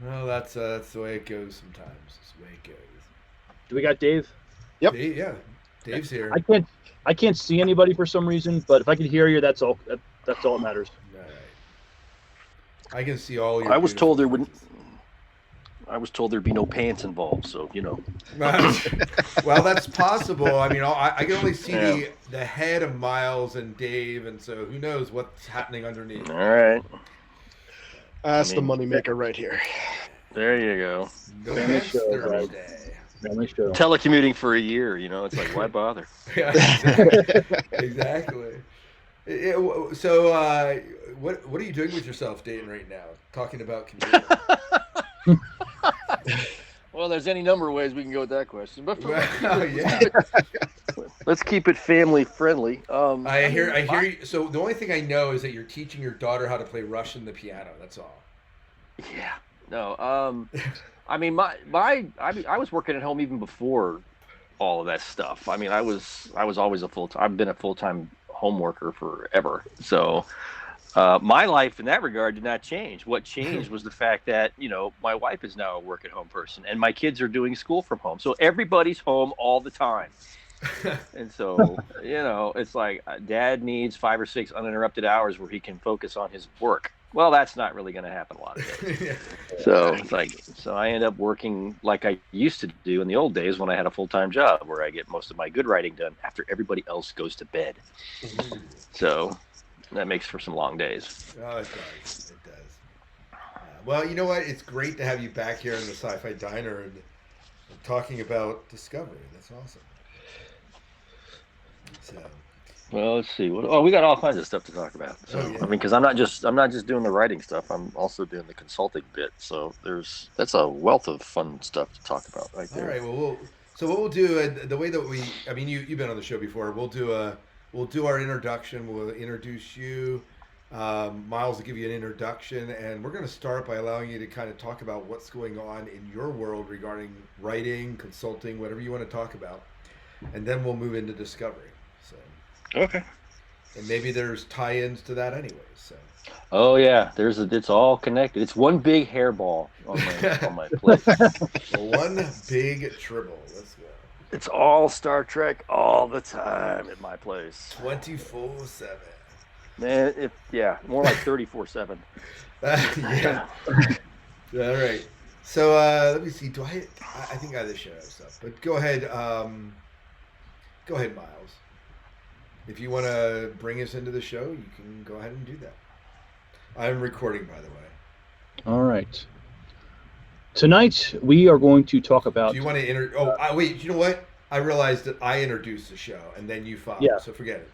Well, that's the way it goes sometimes. That's the way it goes. Do we got Dave? Yep. Dave, yeah, Dave's here. I can't see anybody for some reason, but if I can hear you, that's all. That's all that matters. All right. I can see all your. I was told there beautiful wouldn't. I was told there'd be no pants involved, so faces. Well, that's possible. I mean, I can only see Yeah. the head of Miles and Dave, and so who knows what's happening underneath. All right. That's I mean, the moneymaker right here. There you go. No Family pants show, right? Thursday. Family show. Telecommuting for a year, it's like, why bother? Yeah, exactly. So, what are you doing with yourself, Dayton, right now? Talking about computing. Well, there's any number of ways we can go with that question, but Well, yeah. let's keep it family friendly. I hear you. So the only thing I know is that you're teaching your daughter how to play Russian the piano. That's all. Yeah. No. I mean, I was working at home even before all of that stuff. I mean, I was always I've been a full-time home worker forever. So my life in that regard did not change. What changed was the fact that, my wife is now a work-at-home person and my kids are doing school from home. So everybody's home all the time. And so, it's like dad needs 5 or 6 uninterrupted hours where he can focus on his work. Well, that's not really going to happen a lot of days. So it's like, I end up working like I used to do in the old days when I had a full-time job where I get most of my good writing done after everybody else goes to bed. So that makes for some long days. Oh, it does. It does. Well, you know what? It's great to have you back here in the Sci-Fi Diner and talking about Discovery. That's awesome. So, Well, let's see. We got all kinds of stuff to talk about. So, Oh, yeah. I mean, because I'm not just doing the writing stuff. I'm also doing the consulting bit. So that's a wealth of fun stuff to talk about right all there. right. Well, so what we'll do, the way that I mean, you've been on the show before. We'll do our introduction. We'll introduce you. Miles will give you an introduction, and we're going to start by allowing you to kind of talk about what's going on in your world regarding writing, consulting, whatever you want to talk about, and then we'll move into Discovery. So, Okay. and maybe there's tie-ins to that anyways. So, Oh yeah, it's all connected. It's one big hairball on my plate. one big tribble. Let's go. It's all Star Trek all the time at my place. 24/7. Man, more like 34/7. Yeah. All right. So let me see. I think I have the show stuff, but go ahead. Go ahead, Miles. If you want to bring us into the show, you can go ahead and do that. I'm recording, by the way. All right. Tonight we are going to talk about. Do you want to wait. You know what? I realized that I introduced the show and then you follow. Yeah. So forget it.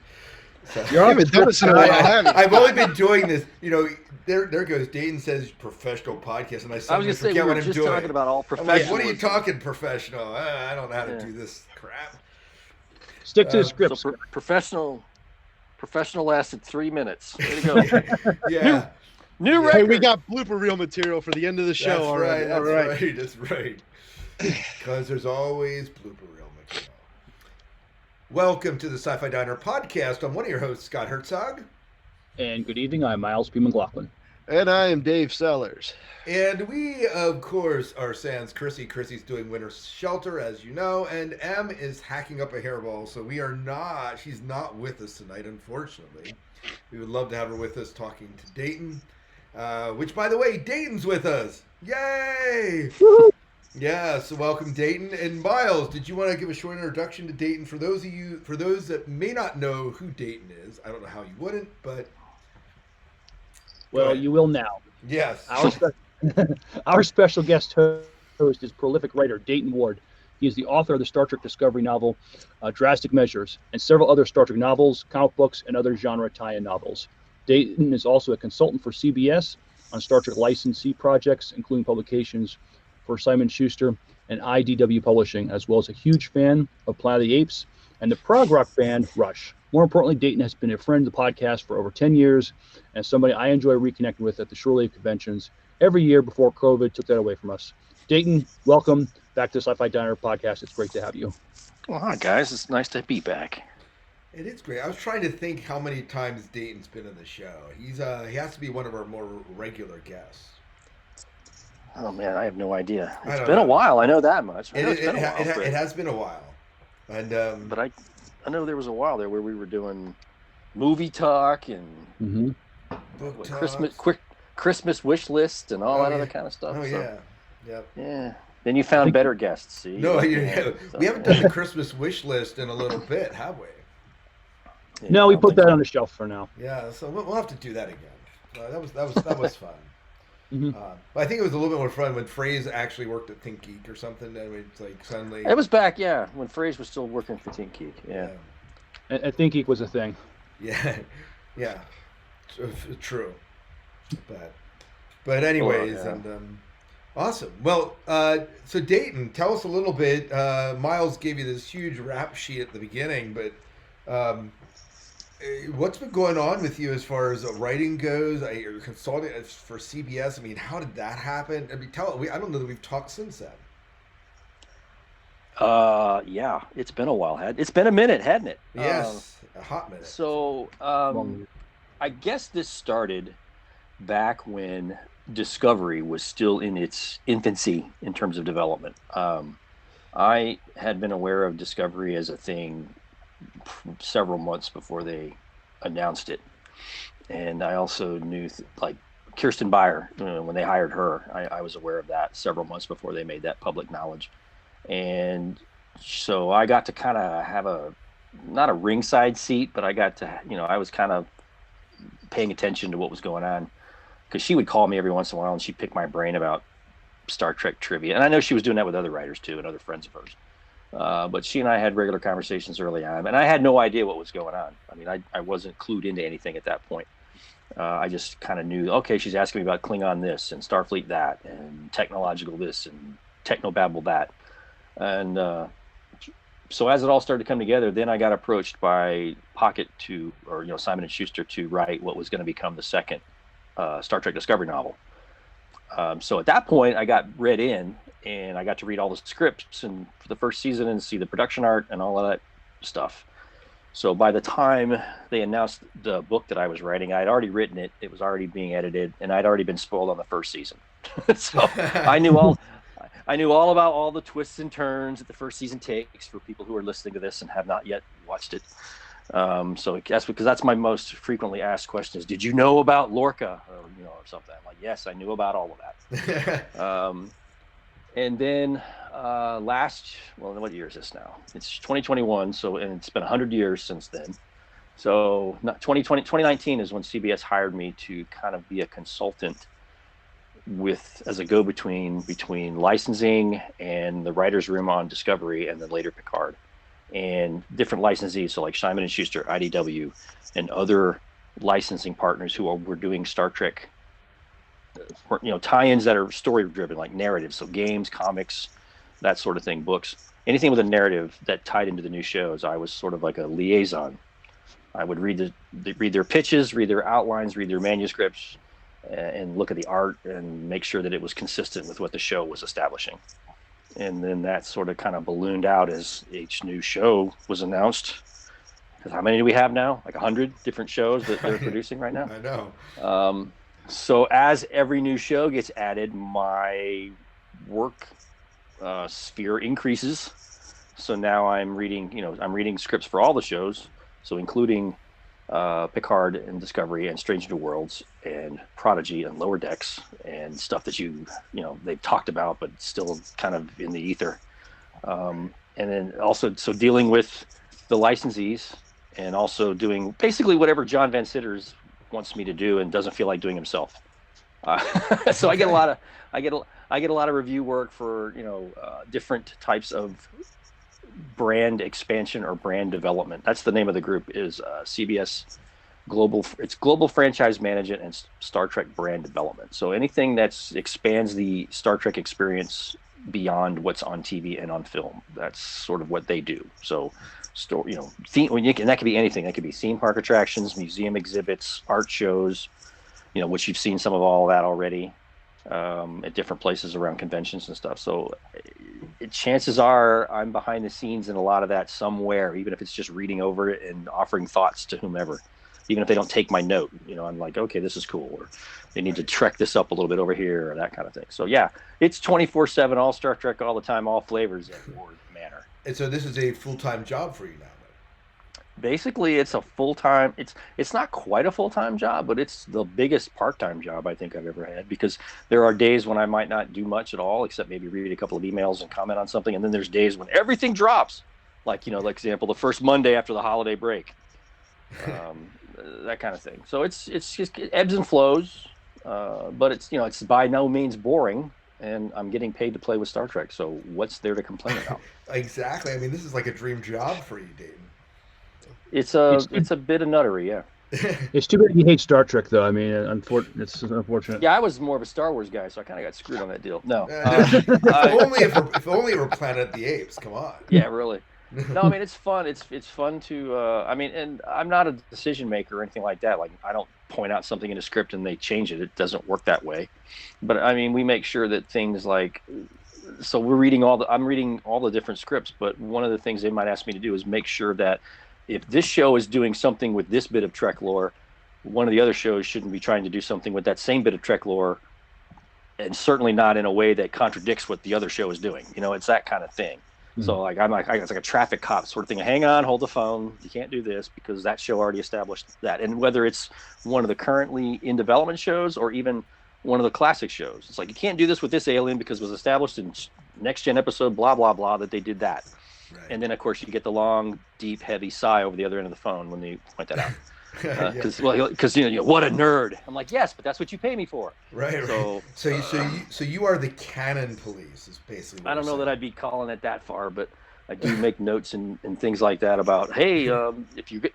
So, You haven't done this in a while, have you? I've only been doing this. There goes Dayton says professional podcast, and I I was suddenly gonna say we forget were what I'm just doing. talking about all I'm professional. like, what are you talking professional? I don't know how to Yeah. do this crap. Stick to the script. So professional lasted 3 minutes. Way to go. Yeah, New Hey, record. we got blooper reel material for the end of the show that's already. right. All right. That's right. Because there's always blooper reel material. Welcome to the Sci-Fi Diner podcast. I'm one of your hosts, Scott Herzog. And good evening. I'm Miles P. McLaughlin. And I am Dave Sellers. And we, of course, are sans Chrissy. Chrissy's doing Winter Shelter, as you know, and Em is hacking up a hairball, so she's not with us tonight, unfortunately. We would love to have her with us talking to Dayton, which, by the way, Dayton's with us. Yay! Yeah, so welcome, Dayton. And Miles, did you want to give a short introduction to Dayton for those that may not know who Dayton is? I don't know how you wouldn't, but Well, ahead. you will now. yes. Our special guest host is prolific writer Dayton Ward. He is the author of the Star Trek Discovery novel Drastic Measures and several other Star Trek novels, comic books, and other genre tie-in novels. Dayton is also a consultant for CBS on Star Trek licensee projects, including publications for Simon Schuster and IDW Publishing, as well as a huge fan of Planet of the Apes and the prog rock band Rush. More importantly, Dayton has been a friend of the podcast for over 10 years and somebody I enjoy reconnecting with at the Shore Leave conventions every year before COVID took that away from us. Dayton, welcome back to the Sci-Fi Diner podcast. It's great to have you. Well, hi guys, it's nice to be back. It is great. I was trying to think how many times Dayton's been in the show. He has to be one of our more regular guests. Oh man, I have no idea. I It's don't been a know. while. I know that much. I It, know it's it, been a it, while, it, Fred. it has been a while, and But I know there was a while there where we were doing movie talk and Mm-hmm. book Christmas talks. Christmas wish list and all Oh that yeah. other kind of stuff. Oh So yeah. Yep. yeah. Then you I found think better guests. See, you No, left me hanging. we So, haven't done the Christmas wish list in a little bit, have we? yeah, no, I we don't put think that so. on the shelf for now. Yeah, so we'll have to do that again. That was fun. Hmm. But I think it was a little bit more fun when Phrase actually worked at Think Geek or something. And it's like suddenly, It was back, yeah, when Phrase was still working for Teen Geek. Yeah. I think Geek was a thing. yeah, yeah, true. But but Well, anyways, yeah. and awesome. Well, so Dayton, tell us a little bit. Miles gave you this huge rap sheet at the beginning, but what's been going on with you as far as writing goes? You're consulting for CBS. I mean, how did that happen? I mean, I don't know that we've talked since then. Yeah, it's been a while. It's been a minute, hadn't it? Yes, a hot minute. So, Long- I guess this started back when Discovery was still in its infancy in terms of development. I had been aware of Discovery as a thing several months before they announced it, and I also knew like Kirsten Beyer, when they hired her. I was aware of that several months before they made that public knowledge, and so I got to kind of have a not a ringside seat, but I got to I was kind of paying attention to what was going on because she would call me every once in a while and she'd pick my brain about Star Trek trivia, and I know she was doing that with other writers too and other friends of hers. But she and I had regular conversations early on, and I had no idea what was going on. I mean, I wasn't clued into anything at that point. I just kind of knew, okay, she's asking me about Klingon this and Starfleet that and technological this and technobabble that. And so as it all started to come together, then I got approached by Pocket Simon and Schuster to write what was going to become the second Star Trek Discovery novel. So at that point, I got read in, and I got to read all the scripts and for the first season and see the production art and all of that stuff. So by the time they announced the book that I was writing, I'd already written it. It was already being edited, and I'd already been spoiled on the first season. So I knew all. I knew all about all the twists and turns that the first season takes for people who are listening to this and have not yet watched it. So that's because that's my most frequently asked question is, did you know about Lorca or something? I'm like, yes, I knew about all of that. And then what year is this now? It's 2021. And it's been 100 years since then. So 2019 is when CBS hired me to kind of be a consultant as a go-between between licensing and the writer's room on Discovery and then later Picard and different licensees. So like Simon and Schuster, IDW, and other licensing partners who were doing Star Trek, tie-ins that are story-driven, like narratives. So games, comics, that sort of thing, books, anything with a narrative that tied into the new shows. I was sort of like a liaison. I would read their pitches, read their outlines, read their manuscripts, and look at the art and make sure that it was consistent with what the show was establishing. And then that sort of kind of ballooned out as each new show was announced. Because how many do we have now? Like 100 different shows that they're producing right now? I know. So as every new show gets added, my work sphere increases. So now I'm reading scripts for all the shows. So including Picard and Discovery and Strange New Worlds and Prodigy and Lower Decks and stuff that they've talked about but still kind of in the ether. And then also so dealing with the licensees and also doing basically whatever John Van Citters wants me to do and doesn't feel like doing himself. So I get a lot of review work for different types of brand expansion or brand development. That's the name of the group is CBS Global. It's Global Franchise Management and Star Trek Brand Development. So anything that expands the Star Trek experience beyond what's on TV and on film. That's sort of what they do. So theme, and that could be anything. That could be theme park attractions, museum exhibits, art shows, which you've seen some of all of that already at different places around conventions and stuff. So chances are I'm behind the scenes in a lot of that somewhere, even if it's just reading over it and offering thoughts to whomever. even if they don't take my note. I'm like, okay, this is cool, or they need to trek this up a little bit over here, or that kind of thing. So yeah, it's 24/7, all Star Trek, all the time, all flavors in Ward manner. And so this is a full-time job for you now. Basically, it's a full-time. It's not quite a full-time job, but it's the biggest part-time job I think I've ever had, because there are days when I might not do much at all, except maybe read a couple of emails and comment on something, and then there's days when everything drops, like like example, the first Monday after the holiday break, that kind of thing. So it's just it ebbs and flows, but it's by no means boring, and I'm getting paid to play with Star Trek. So what's there to complain about? Exactly. I mean, this is like a dream job for you, Dayton. It's a bit of nuttery, yeah. It's too bad you hate Star Trek, though. I mean, it's unfortunate. Yeah, I was more of a Star Wars guy, so I kind of got screwed on that deal. No, if only it were Planet of the Apes. Come on. Yeah, really. No, I mean it's fun. It's fun to. And I'm not a decision maker or anything like that. Like, I don't point out something in a script and they change it. It doesn't work that way. But I mean, we make sure that things like. So I'm reading all the different scripts, but one of the things they might ask me to do is make sure that if this show is doing something with this bit of Trek lore, one of the other shows shouldn't be trying to do something with that same bit of Trek lore, and certainly not in a way that contradicts what the other show is doing. It's that kind of thing. Mm-hmm. So it's like a traffic cop sort of thing. Hang on, hold the phone. You can't do this because that show already established that. And whether it's one of the currently in development shows or even one of the classic shows, it's like, you can't do this with this alien because it was established in next gen episode, blah, blah, blah, that they did that. Right. And then, of course, you get the long, deep, heavy sigh over the other end of the phone when they point that out. Because what a nerd. I'm like, yes, but that's what you pay me for. Right. So you are the canon police, is basically. I don't know that I'd be calling it that far, but I do make notes and things like that about, hey, if you get,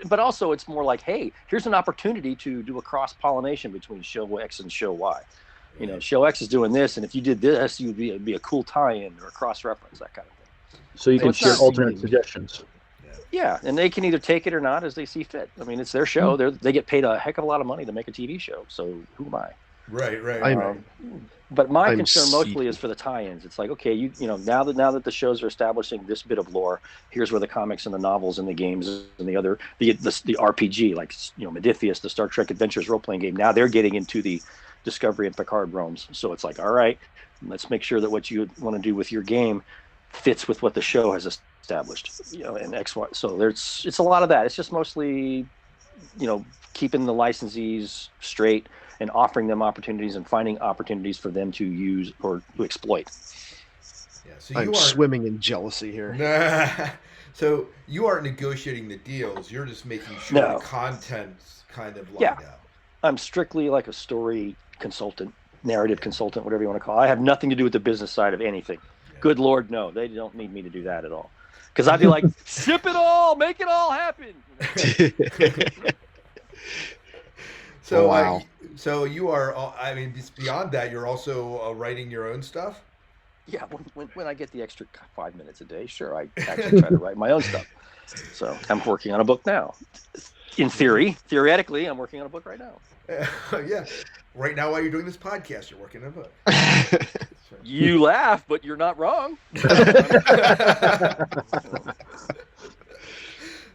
but also it's more like, hey, here's an opportunity to do a cross pollination between show X and show Y. Show X is doing this, and if you did this, it'd be a cool tie-in or a cross reference, that kind of thing. So you can share alternate suggestions. Yeah, and they can either take it or not as they see fit. I mean, it's their show. They get paid a heck of a lot of money to make a TV show. So who am I? Right. But my concern mostly is for the tie-ins. It's like, okay, now that the shows are establishing this bit of lore, here's where the comics and the novels and the games and the RPG, like Modiphius, the Star Trek Adventures role-playing game. Now they're getting into the Discovery and Picard realms. So it's like, all right, let's make sure that what you want to do with your game fits with what the show has established, and X, Y. So it's a lot of that. It's just mostly, keeping the licensees straight and offering them opportunities and finding opportunities for them to use or to exploit. Yeah, so I'm swimming in jealousy here. So you aren't negotiating the deals. You're just making sure the content's kind of lined out. I'm strictly like a story consultant, narrative consultant, whatever you want to call it. I have nothing to do with the business side of anything. Good Lord, no. They don't need me to do that at all. Because I'd be like, ship it all, make it all happen. So, wow. So you are. I mean, beyond that, you're also writing your own stuff. Yeah, when I get the extra 5 minutes a day, sure, I actually try to write my own stuff. So I'm working on a book now. Theoretically, I'm working on a book right now. Yeah. Right now, while you're doing this podcast, you're working on a book. You laugh, but you're not wrong.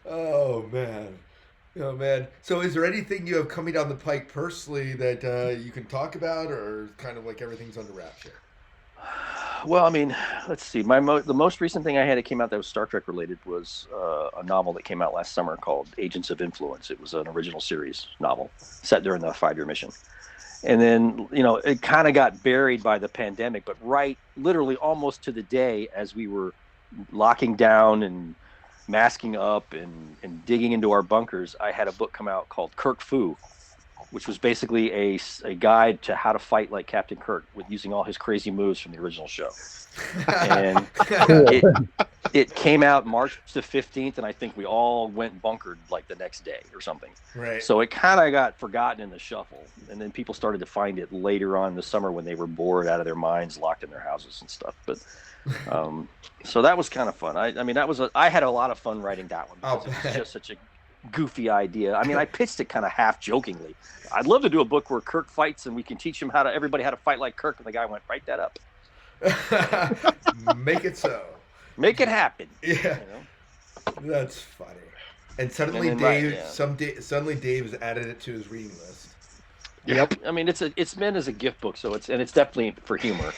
Oh man. So is there anything you have coming down the pike personally that you can talk about, or kind of like everything's under wraps here? Well, I mean, let's see. The most recent thing I had that came out that was Star Trek related was a novel that came out last summer called Agents of Influence. It was an original series novel set during the 5-year mission. And then, it kind of got buried by the pandemic, but literally almost to the day as we were locking down and masking up and digging into our bunkers, I had a book come out called Kirk Fu, which was basically a guide to how to fight like Captain Kirk with using all his crazy moves from the original show. And it came out March the 15th, and I think we all went bunkered like the next day or something. Right. So it kind of got forgotten in the shuffle, and then people started to find it later on in the summer when they were bored out of their minds, locked in their houses and stuff. But so that was kind of fun. I mean, I had a lot of fun writing that one because it was just such a goofy idea. I mean, I pitched it kind of half jokingly. I'd love to do a book where Kirk fights and we can teach everybody how to fight like Kirk. And the guy went, write that up. Make it so. Make it happen. Yeah. That's funny. And suddenly then, Dave, yeah. suddenly Dave has added it to his reading list. Yep. I mean, it's meant as a gift book, so it's definitely for humor.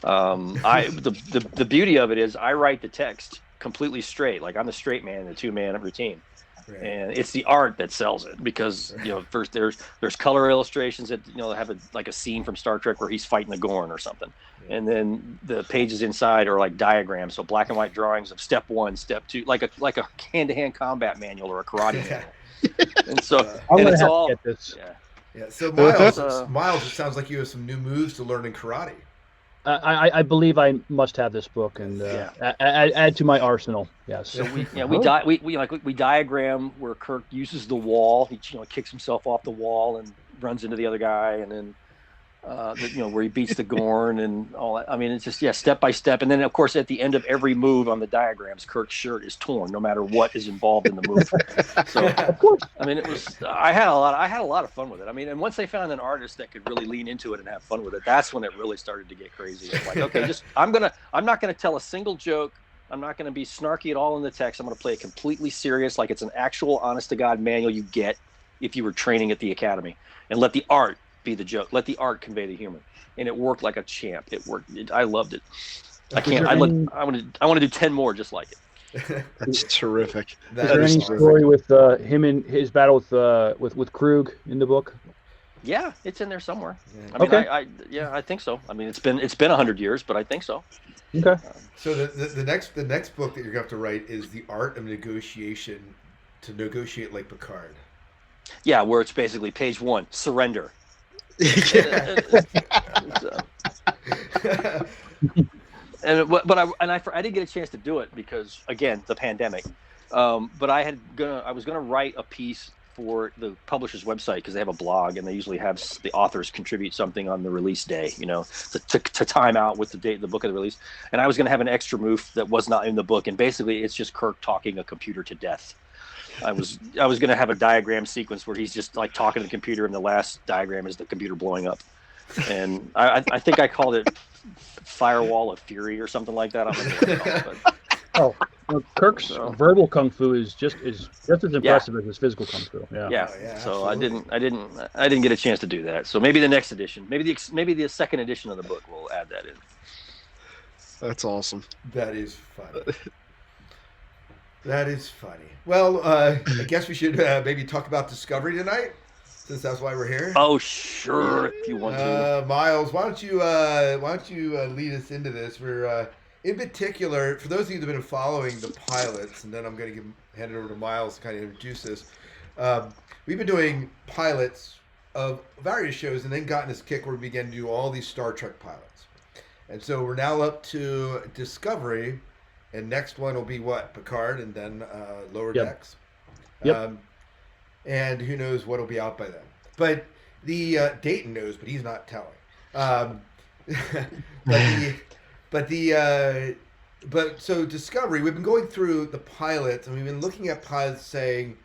The beauty of it is I write the text completely straight, like I'm the straight man in the 2-man routine. Right. And it's the art that sells it because first there's color illustrations that have a scene from Star Trek where he's fighting the Gorn or something, and then the pages inside are like diagrams, so black and white drawings of step 1, step 2, like a hand-to-hand combat manual or a karate manual. And so I'm it's have all to get this. Yeah. So Miles, it sounds like you have some new moves to learn in karate. I believe I must have this book and add to my arsenal. Yes. So we diagram where Kirk uses the wall. He kicks himself off the wall and runs into the other guy, and then where he beats the Gorn and all that. I mean, it's just step by step, and then of course at the end of every move on the diagrams, Kirk's shirt is torn, no matter what is involved in the move. So of course, I mean, I had a lot of fun with it. I mean, and once they found an artist that could really lean into it and have fun with it, that's when it really started to get crazy. It's like, okay, I'm not gonna tell a single joke. I'm not going to be snarky at all in the text. I'm going to play it completely serious, like it's an actual honest-to-God manual you get if you were training at the academy, and let the art be the joke. Let the art convey the humor, and it worked like a champ. It worked. I loved it. I want to do 10 more just like it. That's terrific. Is there any story with him and his battle with Krug in the book? Yeah, it's in there somewhere. Yeah. I mean, I think so. I mean, it's been 100 years, but I think so. Okay. So the next book that you're gonna have to write is The Art of Negotiation to Negotiate Like Picard. Yeah, where it's basically page 1, surrender. I didn't get a chance to do it because again the pandemic. But I was gonna write a piece for the publisher's website because they have a blog and they usually have the authors contribute something on the release day, to time out with the date of the book of the release. And I was going to have an extra move that was not in the book, and basically it's just Kirk talking a computer to death. I was going to have a diagram sequence where he's just like talking to the computer, and the last diagram is the computer blowing up. And I think I called it Firewall of Fury or something like that. I don't know what it's called, but. Oh, well, Kirk's verbal kung fu is just as impressive as his physical kung fu. Yeah. So absolutely. I didn't get a chance to do that. So maybe the next edition, maybe the second edition of the book will add that in. That's awesome. That is funny. That is funny. Well, I guess we should maybe talk about Discovery tonight, since that's why we're here. Oh, sure, if you want to. Miles, why don't you lead us into this? We're in particular, for those of you that have been following the pilots, and then I'm going to hand it over to Miles to kind of introduce this. We've been doing pilots of various shows and then gotten this kick where we began to do all these Star Trek pilots. And so we're now up to Discovery, and next one will be what? Picard, and then Lower Decks. Yep. And who knows what will be out by then. But the Dayton knows, but he's not telling. But so Discovery, we've been going through the pilots, and we've been looking at pilots saying,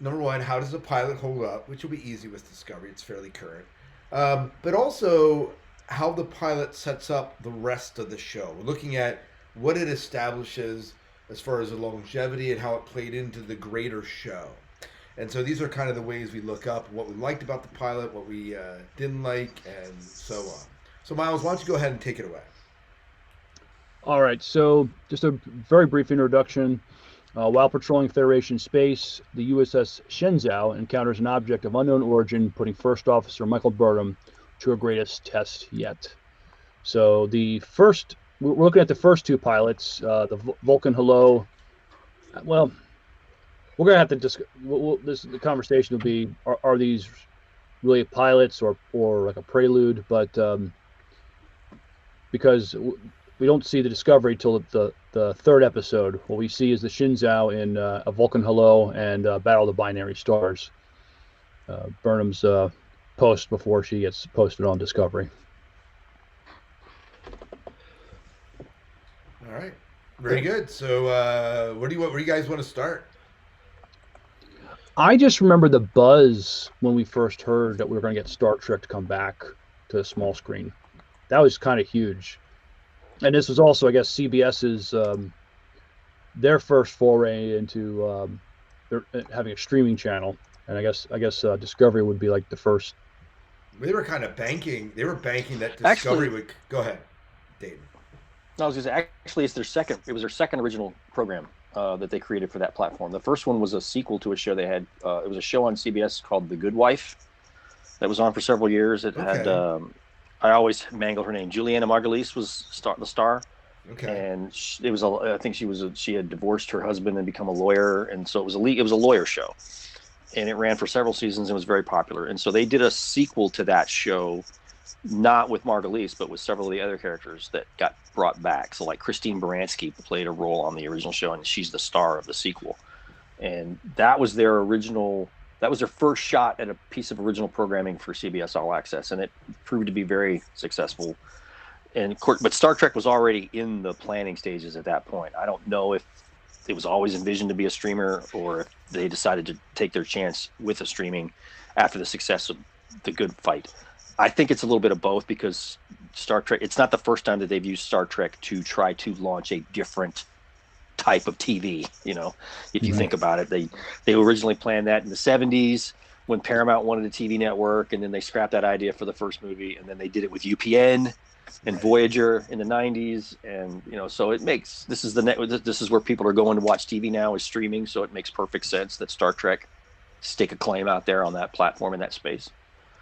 number one, how does a pilot hold up? Which will be easy with Discovery; it's fairly current. But also how the pilot sets up the rest of the show. We're looking at what it establishes as far as the longevity and how it played into the greater show. And so these are kind of the ways we look up what we liked about the pilot, what we didn't like, and so on. So Miles, why don't you go ahead and take it away? All right, so just a very brief introduction. While patrolling Federation space, the USS Shenzhou encounters an object of unknown origin, putting First Officer Michael Burnham to her greatest test yet. So we're looking at the first two pilots, the Vulcan Hello. Well, we're going to have to the conversation will be, are these really pilots or like a prelude? But because we don't see the Discovery till the third episode. What we see is the Shenzhou in a Vulcan Hello and Battle of the Binary Stars. Burnham's post before she gets posted on Discovery. All right, very good. So where do you guys want to start? I just remember the buzz when we first heard that we were going to get Star Trek to come back to the small screen. That was kind of huge. And this was also, I guess, CBS's their first foray into they're having a streaming channel, and I guess Discovery would be like the first. They were kind of banking. They were banking that Discovery Actually, would go ahead, Dayton. no, I was going to say, actually, it's their second. It was their second original program that they created for that platform. The first one was a sequel to a show they had. It was a show on CBS called The Good Wife that was on for several years. It had I always mangle her name. Juliana Margulies was the star. Okay. And it was I think she had divorced her husband and become a lawyer, and so it was a lawyer show, and it ran for several seasons and was very popular. And so they did a sequel to that show, not with Margulies, but with several of the other characters that got brought back. So like Christine Baranski played a role on the original show, and she's the star of the sequel. And that was their first shot at a piece of original programming for CBS All Access, and it proved to be very successful. But Star Trek was already in the planning stages at that point. I don't know if it was always envisioned to be a streamer or if they decided to take their chance with a streaming after the success of The Good Fight. I think it's a little bit of both, because Star Trek, it's not the first time that they've used Star Trek to try to launch a different type of TV. If you think about it, they originally planned that in the 70s when Paramount wanted a TV network, and then they scrapped that idea for the first movie, and then they did it with UPN and Voyager in the 90s, and so this is where people are going to watch TV now, is streaming. So it makes perfect sense that Star Trek stake a claim out there on that platform in that space.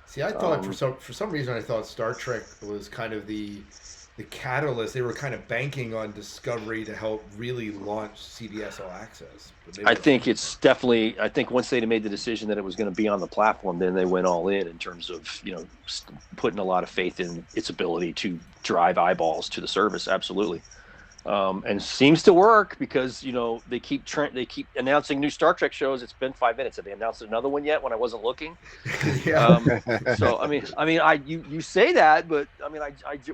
See, I thought for some reason I thought Star Trek was kind of the catalyst. They were kind of banking on Discovery to help really launch CBS All Access. I think it's definitely. I think once they made the decision that it was going to be on the platform, then they went all in terms of putting a lot of faith in its ability to drive eyeballs to the service. Absolutely. And seems to work, because they keep announcing new Star Trek shows. It's been 5 minutes. Have they announced another one yet when I wasn't looking? Yeah. So you say that, but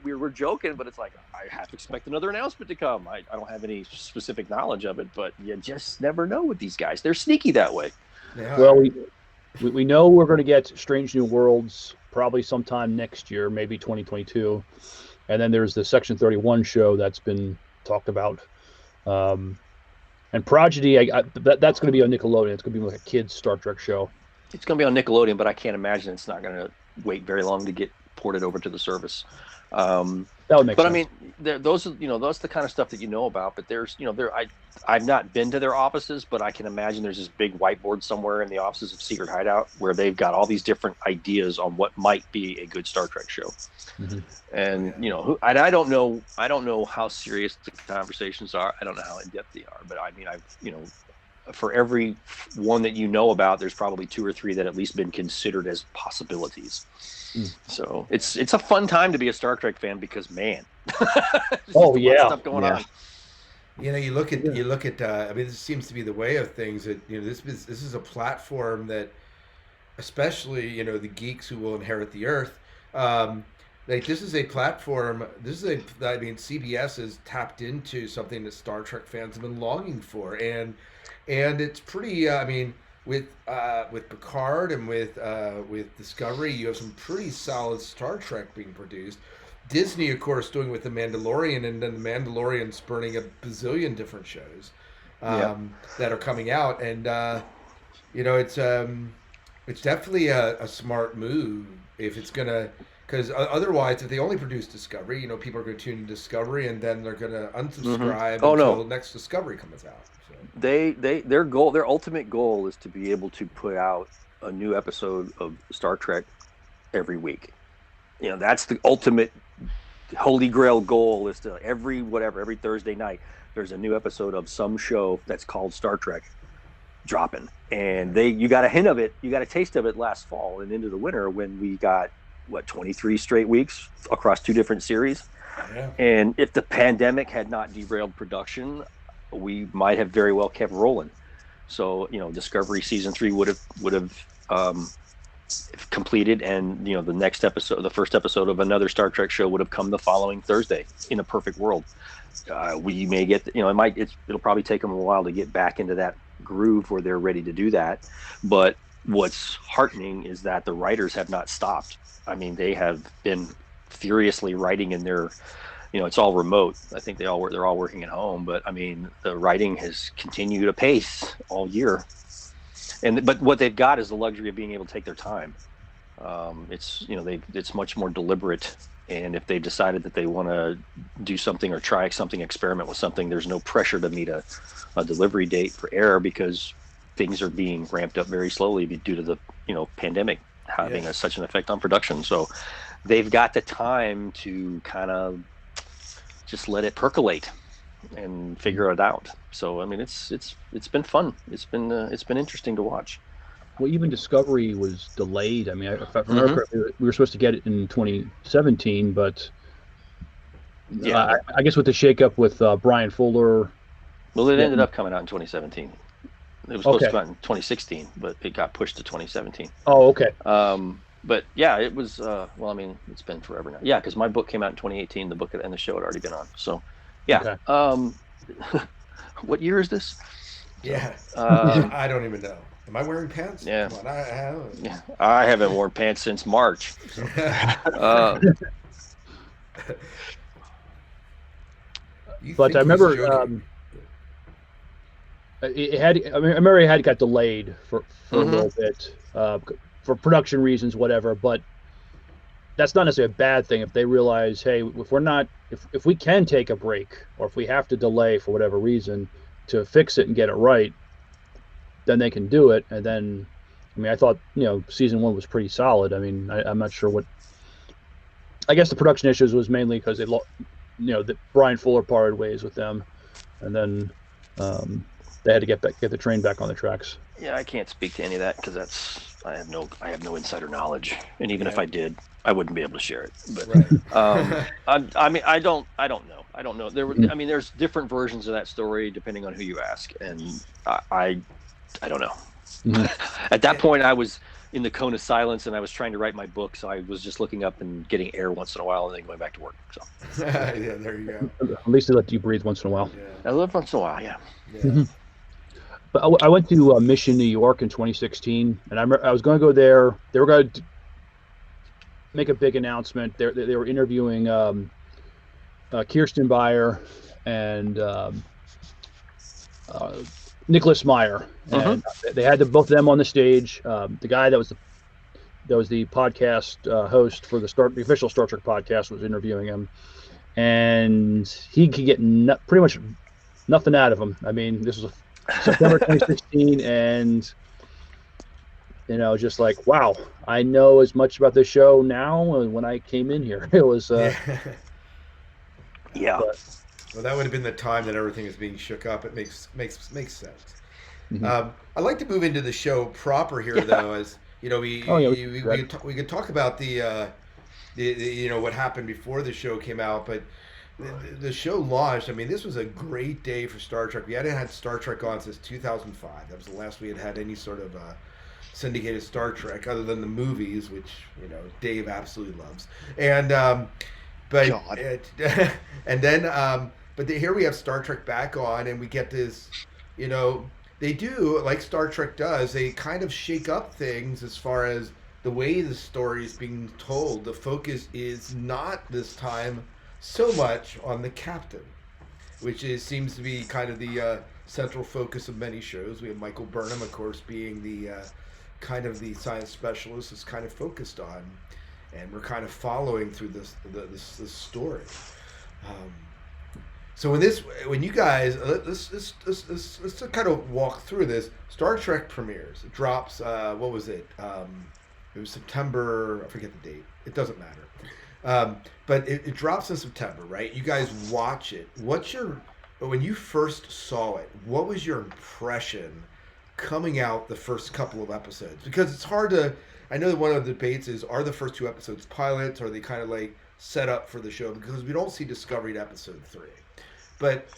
we were joking, but it's like I have to expect another announcement to come. I don't have any specific knowledge of it, but you just never know with these guys. They're sneaky that way. Yeah. Well, we know we're going to get Strange New Worlds probably sometime next year, maybe 2022, and then there's the Section 31 show that's been talked about, and Prodigy. That's going to be on Nickelodeon. It's going to be like a kids Star Trek show. It's going to be on Nickelodeon, but I can't imagine it's not going to wait very long to get ported over to the service. That would make sense. I mean, those are the kind of stuff that about. But there's I've not been to their offices, but I can imagine there's this big whiteboard somewhere in the offices of Secret Hideout where they've got all these different ideas on what might be a good Star Trek show. Mm-hmm. And I don't know how serious the conversations are. I don't know how in depth they are, but I mean, for every one that about, there's probably 2 or 3 that at least been considered as possibilities. So it's a fun time to be a Star Trek fan, because man, stuff going on. You look at. I mean, this seems to be the way of things. That this is a platform that, especially the geeks who will inherit the earth. This is a platform. CBS has tapped into something that Star Trek fans have been longing for, and it's pretty. With Picard and with Discovery, you have some pretty solid Star Trek being produced. Disney, of course, doing with The Mandalorian, and then The Mandalorian spurning a bazillion different shows that are coming out, and it's definitely a smart move if it's gonna. Because otherwise, if they only produce Discovery, people are going to tune in Discovery, and then they're going to unsubscribe until the next Discovery comes out. So. Their ultimate goal is to be able to put out a new episode of Star Trek every week. That's the ultimate holy grail goal, is to every Thursday night there's a new episode of some show that's called Star Trek dropping, and you got a hint of it, you got a taste of it last fall and into the winter when we got 23 straight weeks across 2 different series. Yeah. And if the pandemic had not derailed production, we might have very well kept rolling. So Discovery season 3 would have completed, and the next episode, the first episode of another Star Trek show, would have come the following Thursday. In a perfect world, we may get it'll probably take them a while to get back into that groove where they're ready to do that. But what's heartening is that the writers have not stopped. I mean, they have been furiously writing in their, it's all remote. I think they're all working at home, but I mean, the writing has continued apace all year. But what they've got is the luxury of being able to take their time. It's it's much more deliberate, and if they decided that they want to do something or try something, experiment with something, there's no pressure to meet a delivery date for air, because things are being ramped up very slowly due to the pandemic having such an effect on production. So they've got the time to kind of just let it percolate and figure it out. So I mean, it's been fun. It's been interesting to watch. Well, even Discovery was delayed. I mean, if I remember correctly, we were supposed to get it in 2017, but I guess with the shakeup with Brian Fuller. Well, it ended up coming out in 2017. It was supposed to come out in 2016, but it got pushed to 2017. Oh, okay. But yeah, it was. Well, I mean, it's been forever now. Yeah, because my book came out in 2018. The book and the show had already been on. So, yeah. Okay. What year is this? Yeah. I don't even know. Am I wearing pants? Yeah. Come on, I haven't worn pants since March. So. But I remember it had. I remember it had got delayed for a little bit for production reasons, whatever. But that's not necessarily a bad thing if they realize, hey, if we can take a break, or if we have to delay for whatever reason to fix it and get it right, then they can do it. And then, I mean, I thought, season 1 was pretty solid. I mean, I'm not sure I guess the production issues was mainly because that Brian Fuller parted ways with them, and then they had to get the train back on the tracks. Yeah, I can't speak to any of that because I have no insider knowledge, and even if I did, I wouldn't be able to share it. But I mean, I don't know. I don't know. I mean, there's different versions of that story depending on who you ask, and I don't know. At that point, I was in the cone of silence, and I was trying to write my book, so I was just looking up and getting air once in a while, and then going back to work. So yeah, there you go. At least they let you breathe once in a while. Yeah. I live once in a while, yeah. But I went to Mission, New York in 2016, and I was going to go there. They were going to make a big announcement. They were interviewing Kirsten Beyer and Nicholas Meyer, and they had both of them on the stage. The guy that was the podcast host for the official Star Trek podcast was interviewing him, and he could get pretty much nothing out of him. I mean, this was September 2016, and just like, wow, I know as much about this show now as when I came in here. It was well, that would have been the time that everything was being shook up. It makes sense. I'd like to move into the show proper here, though, as we could talk about the what happened before the show came out, but the show launched. I mean, this was a great day for Star Trek. We hadn't had Star Trek on since 2005. That was the last we had any sort of syndicated Star Trek, other than the movies, which Dave absolutely loves. And here we have Star Trek back on, and we get this. They do, like Star Trek does, they kind of shake up things as far as the way the story is being told. The focus is not this time so much on the captain, which seems to be kind of the central focus of many shows. We have Michael Burnham, of course, being the kind of the science specialist is kind of focused on, and we're kind of following through this story. So when you guys let's kind of walk through this. Star Trek premieres. It drops. What was it? It was September. I forget the date. It doesn't matter. But it drops in September, right? You guys watch it. When you first saw it, what was your impression coming out the first couple of episodes? Because it's hard to. I know that one of the debates is, are the first 2 episodes pilots? Or are they kind of like set up for the show? Because we don't see Discovery to episode 3. But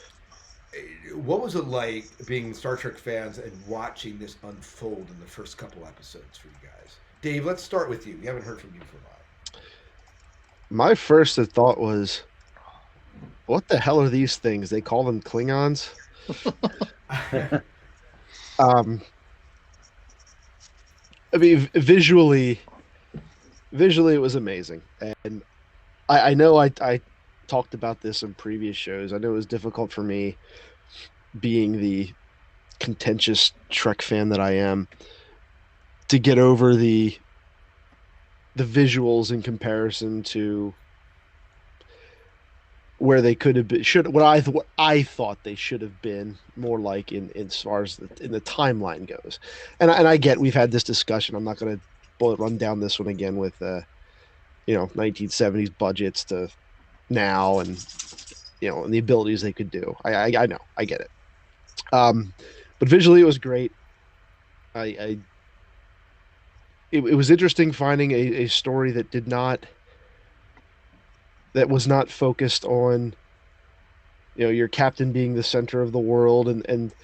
what was it like being Star Trek fans and watching this unfold in the first couple episodes for you guys? Dave, let's start with you. We haven't heard from you for a while. My first thought was, what the hell are these things? They call them Klingons? I mean, visually it was amazing. And I know I talked about this in previous shows. I know it was difficult for me being the contentious Trek fan that I am, to get over the visuals in comparison to where they could have been, what I thought they should have been more like in as far as in the timeline goes. And I get we've had this discussion. I'm not going to run down this one again with 1970s budgets to now, and and the abilities they could do. I know, I get it. But visually it was great. It was interesting finding a story that was not focused on your captain being the center of the world, and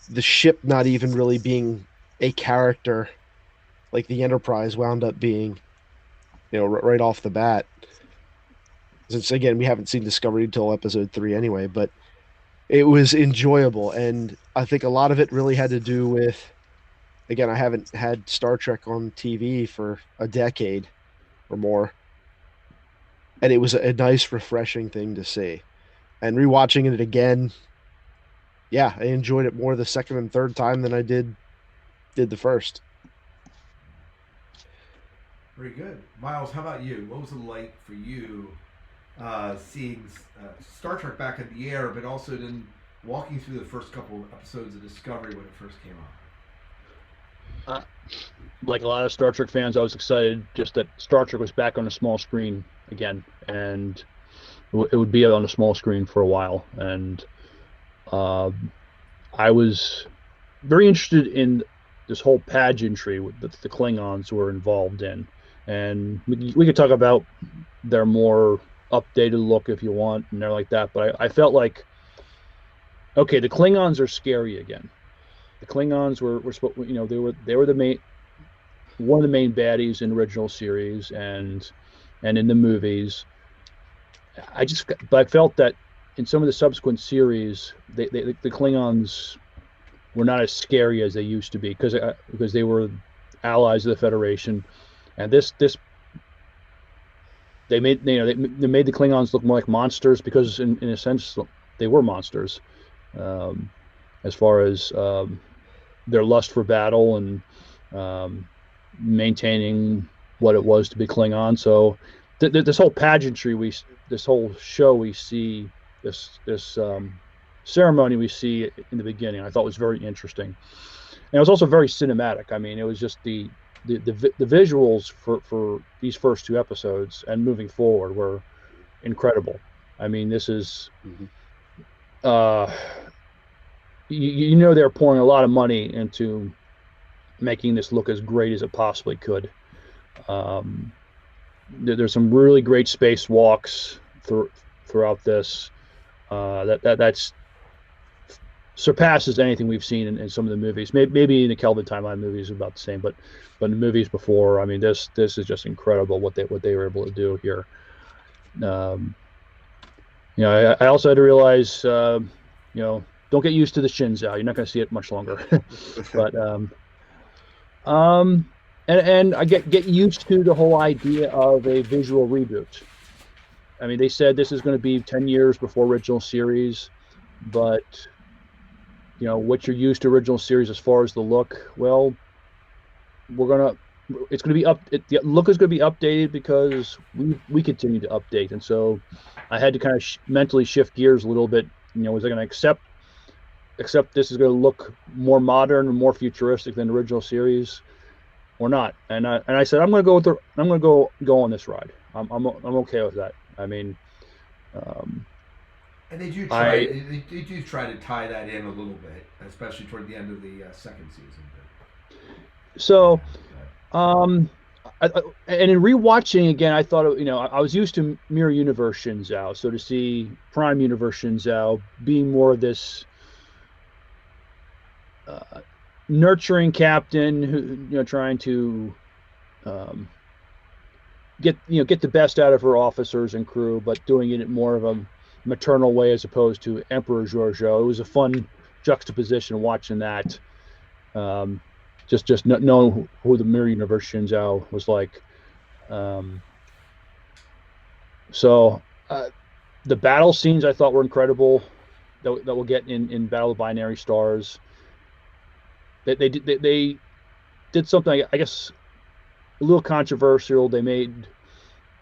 the ship not even really being a character like the Enterprise wound up being, right off the bat. Since again, we haven't seen Discovery until episode 3 anyway, but it was enjoyable, and I think a lot of it really had to do with, again, I haven't had Star Trek on TV for a decade or more, and it was a nice, refreshing thing to see. And rewatching it again, yeah, I enjoyed it more the second and third time than I did the first. Very good. Miles, how about you? What was it like for you seeing Star Trek back in the air, but also then walking through the first couple of episodes of Discovery when it first came on? Like a lot of Star Trek fans, I was excited just that Star Trek was back on a small screen again, and it would be on a small screen for a while. And I was very interested in this whole pageantry that the Klingons were involved in. And we could talk about their more updated look if you want, and they're like that. But I felt like, okay, the Klingons are scary again. The Klingons were they were the main, one of the main baddies in the original series and in the movies. But I felt that in some of the subsequent series, the Klingons were not as scary as they used to be because they were allies of the Federation, and they made the Klingons look more like monsters because in a sense they were monsters, as far as their lust for battle and maintaining what it was to be Klingon. So this whole pageantry, this whole show we see, this ceremony we see in the beginning, I thought was very interesting, and it was also very cinematic. I mean, it was just the visuals for these first 2 episodes and moving forward were incredible. I mean, this is they're pouring a lot of money into making this look as great as it possibly could. There's some really great spacewalks throughout this. That's surpasses anything we've seen in some of the movies. Maybe in the Kelvin timeline movies about the same, but in the movies before, I mean, this is just incredible what they were able to do here. I also had to realize, don't get used to the shins out. You're not going to see it much longer. But and I get used to the whole idea of a visual reboot. I mean, they said this is going to be 10 years before original series, but what you're used to original series as far as the look, well, it's going to be the look is going to be updated because we continue to update, and so I had to kind of mentally shift gears a little bit. Was I going to accept this is going to look more modern and more futuristic than the original series, or not? And I said I'm going to go on this ride. I'm okay with that. I mean, and they do try to tie that in a little bit, especially toward the end of the second season. So, and in rewatching again, I thought I was used to Mirror Universe Shinzao, so to see Prime Universe Shinzao being more of this nurturing captain who trying to get the best out of her officers and crew, but doing it in more of a maternal way as opposed to Emperor Giorgio. It was a fun juxtaposition watching that. Just not knowing who the Mirror Universe Shinzao was like. So the battle scenes I thought were incredible that we'll get in Battle of Binary Stars. They did something, I guess, a little controversial. They made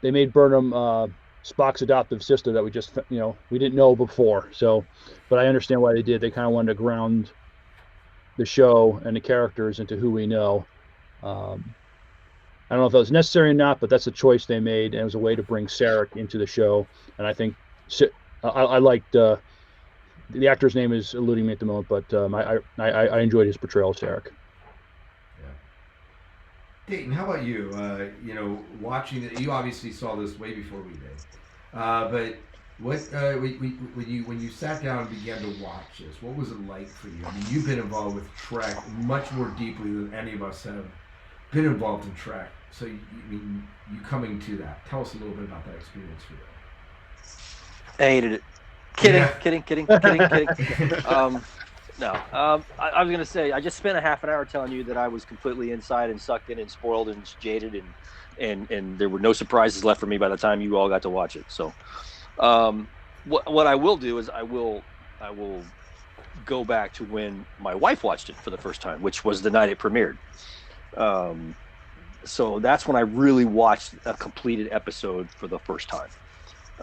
Burnham Spock's adoptive sister that we didn't know before. So, but I understand why they did. They kind of wanted to ground the show and the characters into who we know. I don't know if that was necessary or not, but that's a choice they made, and it was a way to bring Sarek into the show. And I think I liked the actor's name is eluding me at the moment, but I enjoyed his portrayal of Sarek. Dayton, how about you? Watching it, you obviously saw this way before we did. But what when you sat down and began to watch this, what was it like for you? I mean, you've been involved with Trek much more deeply than any of us have been involved in Trek. So you coming to that, tell us a little bit about that experience for you. I hated it. Kidding. No. I was going to say, I just spent a half an hour telling you that I was completely inside and sucked in and spoiled and jaded, and there were no surprises left for me by the time you all got to watch it. So what I will do is I will go back to when my wife watched it for the first time, which was the night it premiered. So that's when I really watched a completed episode for the first time.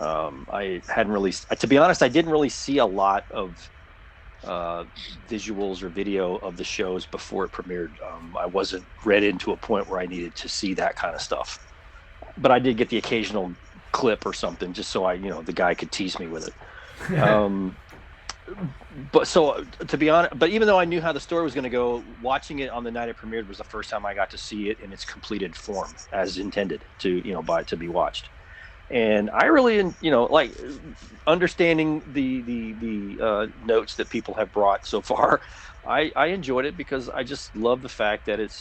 I hadn't really, to be honest, I didn't really see a lot of visuals or video of the shows before it premiered. I wasn't read into a point where I needed to see that kind of stuff, but I did get the occasional clip or something just so the guy could tease me with it. But so to be honest, but even though I knew how the story was going to go, watching it on the night it premiered was the first time I got to see it in its completed form as intended to be watched. And I really, like understanding the notes that people have brought so far, I enjoyed it because I just love the fact that it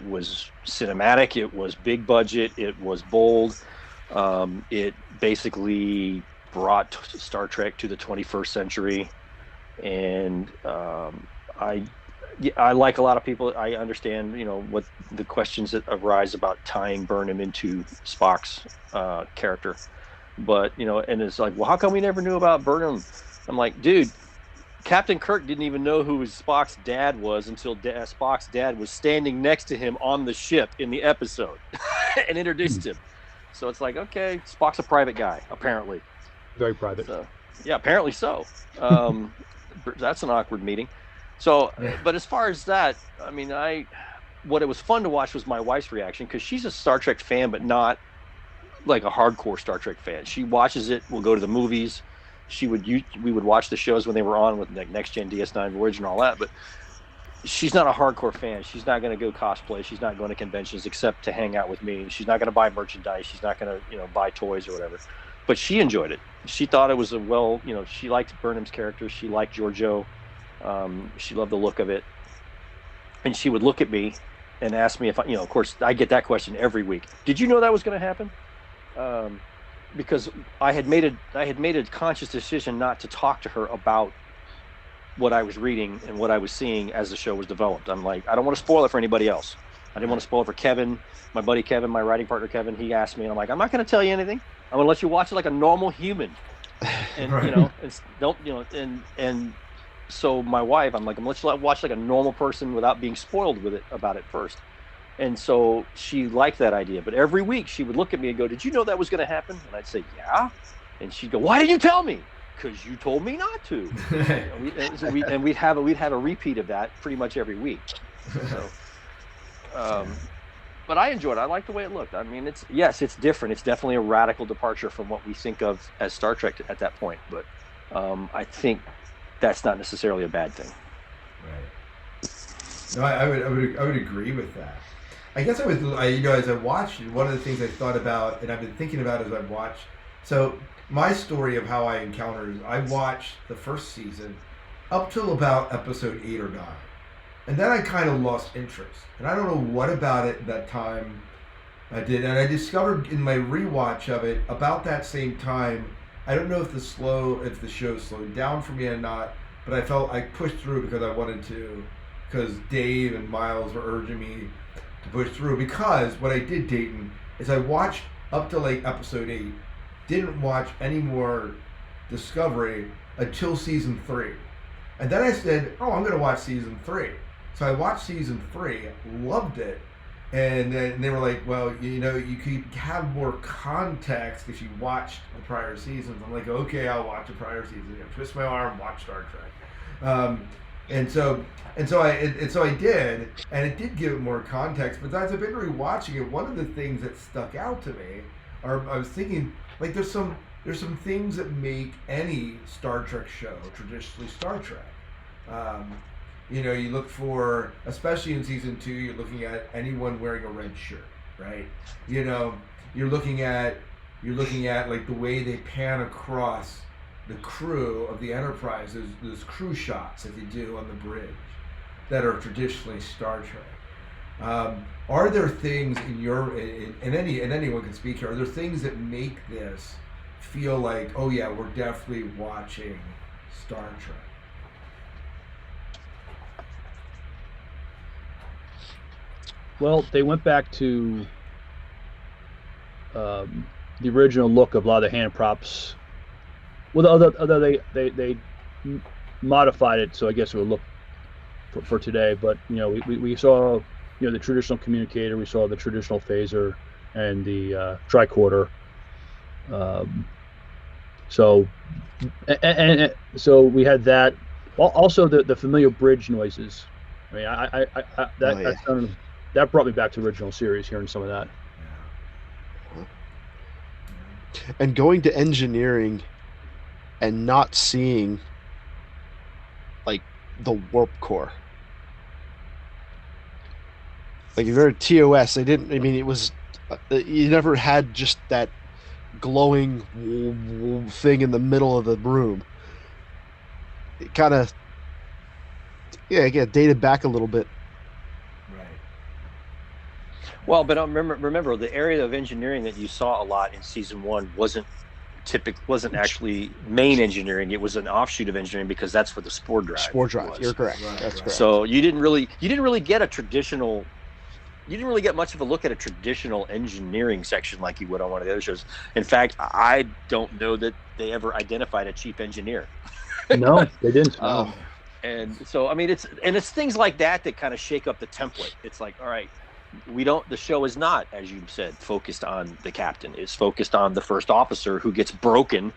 was cinematic, it was big budget, it was bold, it basically brought Star Trek to the 21st century, and I like a lot of people. I understand, what the questions that arise about tying Burnham into Spock's character, but and it's like, well, how come we never knew about Burnham? I'm like, dude, Captain Kirk didn't even know who Spock's dad was until Spock's dad was standing next to him on the ship in the episode and introduced him. So it's like, okay, Spock's a private guy, apparently. Very private. So, yeah, apparently so. That's an awkward meeting. So, but as far as that, I mean, what it was fun to watch was my wife's reaction, because she's a Star Trek fan, but not like a hardcore Star Trek fan. She watches it. We'll go to the movies. We would watch the shows when they were on with like Next Gen, DS9, Voyager, and all that. But she's not a hardcore fan. She's not going to go cosplay. She's not going to conventions except to hang out with me. She's not going to buy merchandise. She's not going to buy toys or whatever. But she enjoyed it. She thought it was she liked Burnham's character. She liked Giorgio. She loved the look of it. And she would look at me and ask me if of course I get that question every week. Did you know that was going to happen? Because I had made a conscious decision not to talk to her about what I was reading and what I was seeing as the show was developed. I'm like, I don't want to spoil it for anybody else. I didn't want to spoil it for Kevin, my buddy Kevin, my writing partner Kevin. He asked me, and I'm like, I'm not going to tell you anything. I'm going to let you watch it like a normal human. And Right. and so my wife, I'm like, I'm going to let you watch like a normal person without being spoiled about it first. And so she liked that idea. But every week she would look at me and go, did you know that was going to happen? And I'd say, yeah. And she'd go, why didn't you tell me? Because you told me not to. We'd have a repeat of that pretty much every week. So, but I enjoyed it. I liked the way it looked. I mean, it's different. It's definitely a radical departure from what we think of as Star Trek at that point. But I think that's not necessarily a bad thing. Right. No, I would agree with that. I guess as I watched it, one of the things I thought about, and I've been thinking about as I've watched. So my story of how I encountered, I watched the first season up till about episode 8 or 9. And then I kind of lost interest. And I don't know what about it that time I did. And I discovered in my rewatch of it about that same time, I don't know if the show slowed down for me or not, but I felt I pushed through because I wanted to, because Dave and Miles were urging me to push through. Because what I did, Dayton, is I watched up to like episode 8, didn't watch any more Discovery until season 3. And then I said, "Oh, I'm going to watch season 3." So I watched season 3, loved it, and then they were like, "Well, you could have more context if you watched the prior seasons." I'm like, "Okay, I'll watch the prior season. Twist my arm, watch Star Trek." And so I did, and it did give it more context. But as I've been rewatching it, one of the things that stuck out to me, or I was thinking, like, there's some things that make any Star Trek show traditionally Star Trek. You look for, especially in season 2, you're looking at anyone wearing a red shirt, right? You're looking at like the way they pan across the crew of the Enterprise. Those crew shots that they do on the bridge that are traditionally Star Trek. Are there things and anyone can speak here? Are there things that make this feel like, oh yeah, we're definitely watching Star Trek? Well, they went back to the original look of a lot of the hand props. Well, although they modified it, so I guess it would look for today. But we saw the traditional communicator, we saw the traditional phaser, and the tricorder. So we had that. Also, the familiar bridge noises. I mean, that brought me back to the original series, hearing some of that. And going to engineering and not seeing like the warp core. Like if you're at TOS, they didn't. I mean, it was you never had just that glowing thing in the middle of the room. It kind of, dated back a little bit. Right. Well, but remember the area of engineering that you saw a lot in season 1 wasn't actually main engineering. It was an offshoot of engineering because that's where the spore drive. Spore drive. Was. You're correct. Right, That's right. correct. So you didn't really get a traditional. You didn't really get much of a look at a traditional engineering section like you would on one of the other shows. In fact, I don't know that they ever identified a chief engineer. No, they didn't. And so, I mean, it's things like that kind of shake up the template. It's like, all right, the show is not, as you said, focused on the captain. It's focused on the first officer who gets broken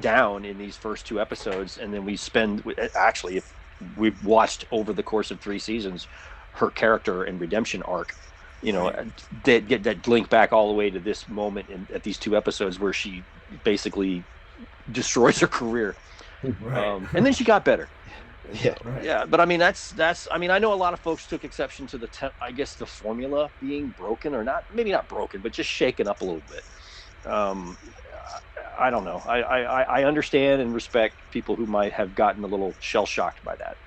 down in these first 2 episodes. And then if we've watched over the course of 3 seasons, her character and redemption arc, that link back all the way to this moment at these 2 episodes where she basically destroys her career. Right. And then she got better. Yeah. Right. Yeah, but I mean that's I mean, I know a lot of folks took exception to the formula being broken, or maybe not broken, but just shaken up a little bit. I don't know. I understand and respect people who might have gotten a little shell shocked by that,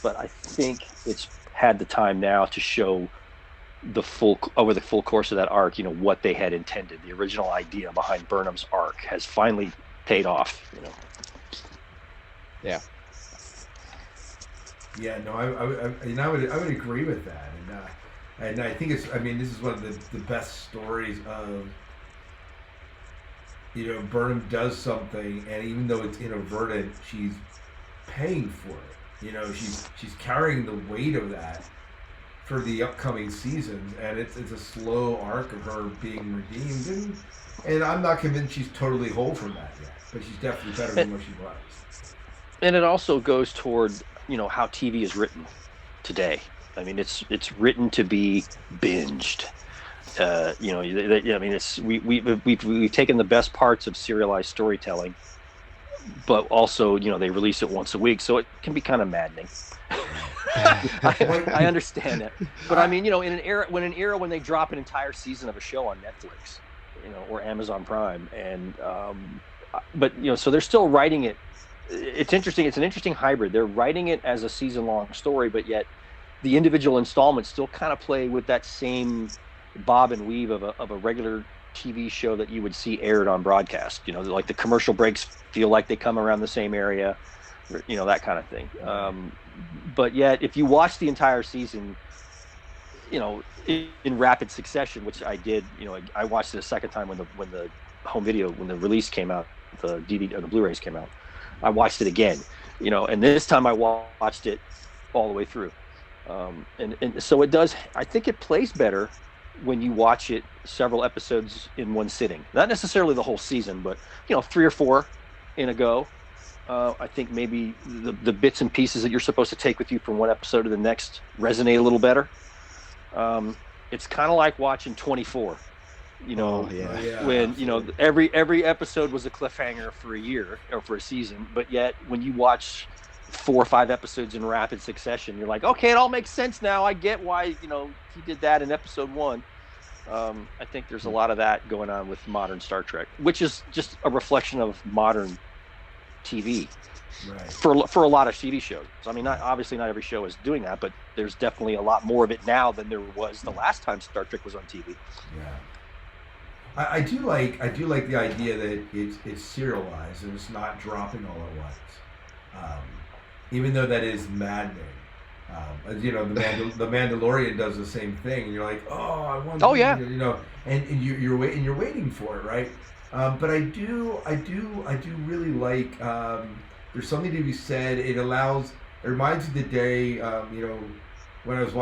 but I think it's had the time now to show over the full course of that arc, what they had intended. The original idea behind Burnham's arc has finally paid off. Yeah. Yeah, no, I would agree with that, and I think this is one of the best stories of, Burnham does something, and even though it's inadvertent, she's paying for it. She's carrying the weight of that for the upcoming seasons, and it's a slow arc of her being redeemed, and I'm not convinced she's totally whole from that yet, but she's definitely better than what she was. And it also goes toward how TV is written today. I mean, it's written to be binged. We've taken the best parts of serialized storytelling, but also they release it once a week, so it can be kind of maddening. I understand that, but I mean, in an era when they drop an entire season of a show on Netflix, or Amazon Prime, and so they're still writing it. It's interesting. It's an interesting hybrid. They're writing it as a season-long story, but yet the individual installments still kind of play with that same bob and weave of a regular TV show that you would see aired on broadcast. Like the commercial breaks feel like they come around the same area, that kind of thing. But yet, if you watch the entire season, in rapid succession, which I did, I watched it a second time when the home video, when the release came out, the DVD or the Blu-rays came out. I watched it again. And this time I watched it all the way through. And so it does, I think it plays better when you watch it several episodes in one sitting. Not necessarily the whole season, but 3 or 4 in a go. I think maybe the bits and pieces that you're supposed to take with you from one episode to the next resonate a little better. It's kind of like watching 24. When every episode was a cliffhanger for a year or for a season, but yet when you watch 4 or 5 episodes in rapid succession, you're like, okay, it all makes sense now. I get why he did that in episode 1. I think there's a lot of that going on with modern Star Trek, which is just a reflection of modern TV. Right. For a lot of TV shows. I mean, obviously not every show is doing that, but there's definitely a lot more of it now than there was the last time Star Trek was on TV. Yeah. I do like the idea that it's serialized and it's not dropping all at once, even though that is maddening. The Mandalorian does the same thing, and you're like, oh, I want. Oh yeah. And you're waiting for it, right? But I do really like. There's something to be said. It reminds me of the day, when I'm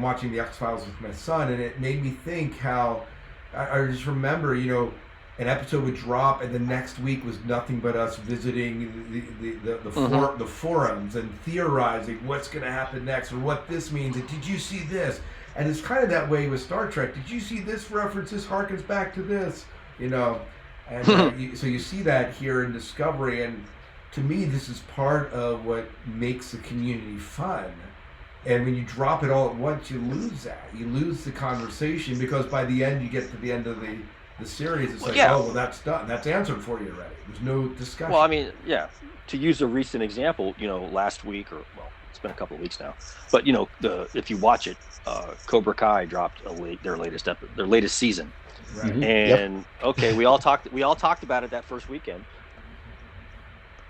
watching the X-Files with my son, and it made me think how. I just remember, an episode would drop, and the next week was nothing but us visiting the forums and theorizing what's going to happen next or what this means. And did you see this? And it's kind of that way with Star Trek. Did you see this reference? This harkens back to this, And so you see that here in Discovery, and to me, this is part of what makes the community fun. And when you drop it all at once, you lose that. You lose the conversation, because by the end, you get to the end of the series. It's that's done. That's answered for you already. There's no discussion. Well, I mean, yeah. To use a recent example, last week, it's been a couple of weeks now. But if you watch it, Cobra Kai dropped their latest season. Right. And okay, we all talked about it that first weekend.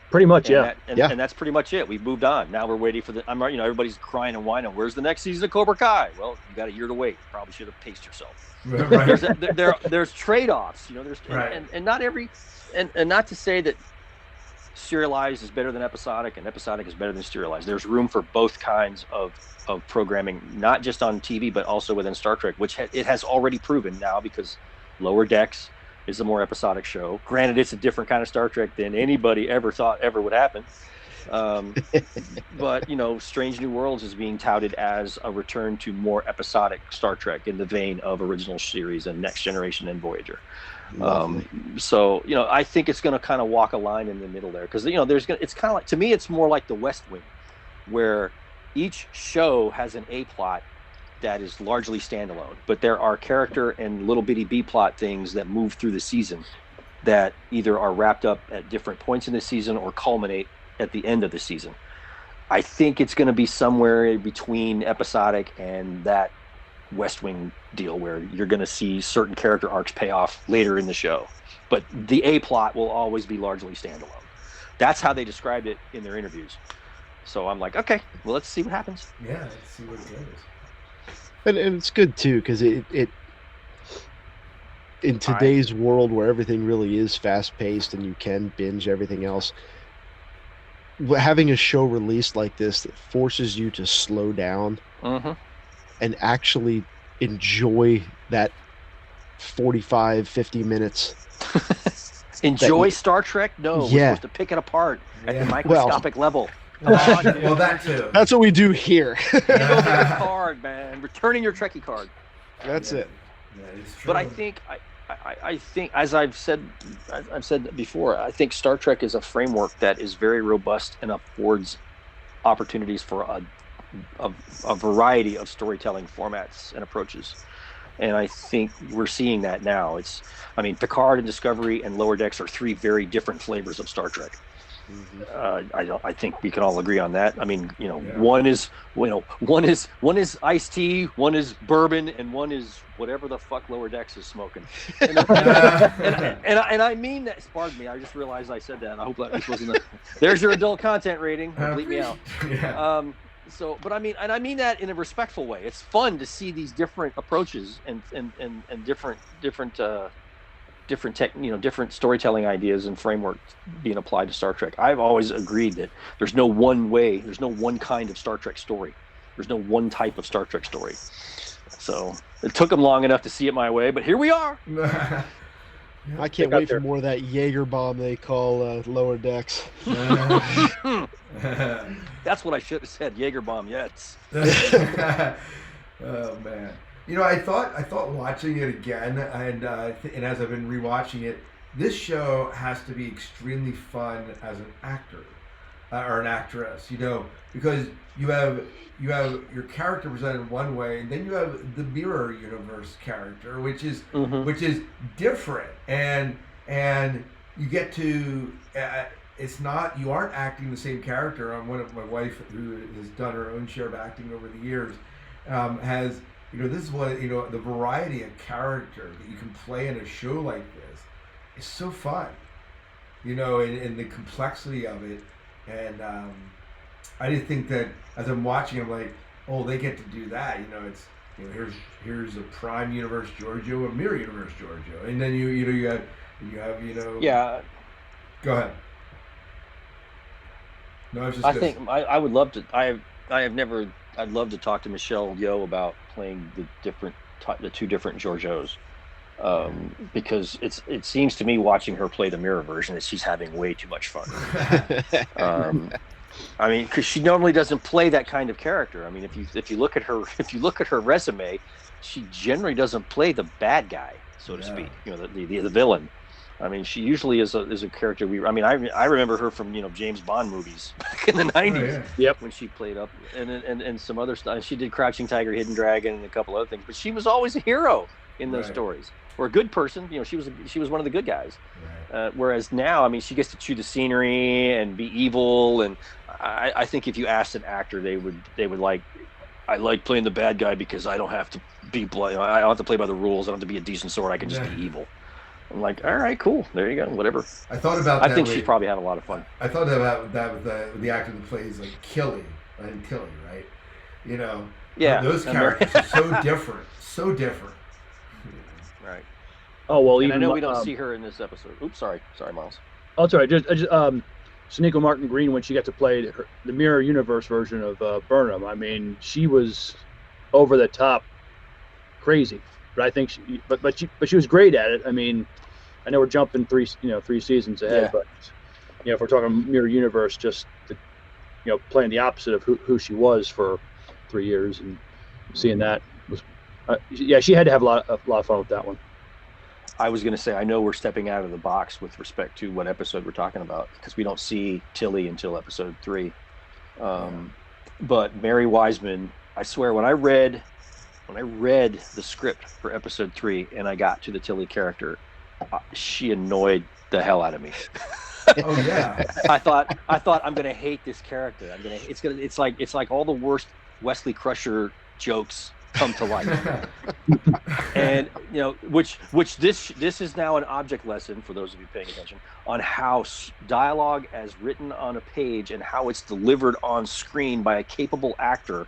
Pretty much, and that's pretty much it. We moved on. Now we're waiting for everybody's crying and whining. Where's the next season of Cobra Kai? Well, you got a year to wait. Probably should have paced yourself. Right. There's trade-offs. Right. And not every, and not to say that serialized is better than episodic and episodic is better than serialized. There's room for both kinds of programming, not just on TV, but also within Star Trek, which it has already proven now, because Lower Decks is a more episodic show. Granted, it's a different kind of Star Trek than anybody ever thought ever would happen. But Strange New Worlds is being touted as a return to more episodic Star Trek in the vein of original series and Next Generation and Voyager. So I think it's going to kind of walk a line in the middle there, because it's kind of like, to me, it's more like the West Wing, where each show has an A plot that is largely standalone, but there are character and little bitty B plot things that move through the season that either are wrapped up at different points in the season or culminate at the end of the season. I think it's going to be somewhere between episodic and that West Wing deal, where you're going to see certain character arcs pay off later in the show, but the A plot will always be largely standalone. That's how they described it in their interviews. So I'm like, okay, well, let's see what happens. Yeah, let's see what it is. And it's good too, because it in today's world where everything really is fast paced and you can binge everything else, having a show released like this that forces you to slow down and actually enjoy that 45-50 minutes. Enjoy Star Trek? No, we're supposed to pick it apart at the microscopic level. Well, that too. That's what we do here. Card, man. Returning your Trekkie card. That's it. That is true. But I think, as I've said before, I think Star Trek is a framework that is very robust and affords opportunities for a variety of storytelling formats and approaches. And I think we're seeing that now. Picard and Discovery and Lower Decks are 3 very different flavors of Star Trek. I think we can all agree on that. One is iced tea, one is bourbon, and one is whatever the fuck Lower Decks is smoking. And I mean that. Pardon me. I just realized I said that. I hope that this wasn't. There's your adult content rating. Bleep me out. Yeah. But I mean that in a respectful way. It's fun to see these different approaches and different different storytelling ideas and frameworks being applied to Star Trek. I've always agreed that there's no one way, there's no one kind of Star Trek story. There's no one type of Star Trek story. So it took them long enough to see it my way, but here we are. I can't wait for more of that Jaeger bomb they call Lower Decks. That's what I should have said. Jaeger bomb, yes. Oh man, I thought watching it again, and as I've been rewatching it, this show has to be extremely fun as an actor or an actress, because you have your character presented one way, and then you have the mirror universe character, which is different, and you get to. It's not, you aren't acting the same character. One of my wife, who has done her own share of acting over the years, has, this is what, the variety of character that you can play in a show like this is so fun, and the complexity of it. And I didn't think that as I'm watching, I'm like, oh, they get to do that. It's, here's a prime universe Giorgio, a mirror universe Giorgio, and then you have Yeah. Go ahead. No, I think I would love to. I'd love to talk to Michelle Yeoh about playing the two different Giorgios, because it seems to me, watching her play the mirror version, that she's having way too much fun. I mean, because she normally doesn't play that kind of character. I mean, if you look at her resume, she generally doesn't play the bad guy, so to speak. The villain. I mean, she usually is a character I remember her from James Bond movies back in the 90s. Oh, yeah. Yep. When she played up and some other stuff. She did Crouching Tiger, Hidden Dragon, and a couple other things. But she was always a hero in those stories, or a good person. She was one of the good guys. Right. Whereas now, I mean, she gets to chew the scenery and be evil. And I think if you asked an actor, they would like, I like playing the bad guy because I don't have to be I don't have to play by the rules. I don't have to be a decent sword. I can just be evil. I'm like, all right, cool. There you go. Whatever. I thought about that. I think she'd probably have a lot of fun. I thought about that with the actor that plays like Tilly, right? Yeah. Those characters are so different. So different. Right. Oh, well, and even I know we don't see her in this episode. Oops, sorry, Miles. Oh, it's all right. Just Sonequa Martin Green, when she got to play the mirror universe version of Burnham, I mean, she was over the top crazy. But I think she was great at it. I mean, I know we're jumping three seasons ahead, but if we're talking mirror universe, just playing the opposite of who she was for 3 years, and seeing that was, she had to have a lot of fun with that one. I was going to say, I know we're stepping out of the box with respect to what episode we're talking about, because we don't see Tilly until episode 3. But Mary Wiseman, I swear, when I read the script for episode 3 and I got to the Tilly character, she annoyed the hell out of me. Oh yeah. I thought I'm gonna hate this character. It's like all the worst Wesley Crusher jokes come to life. And which this is now an object lesson for those of you paying attention on how dialogue as written on a page and how it's delivered on screen by a capable actor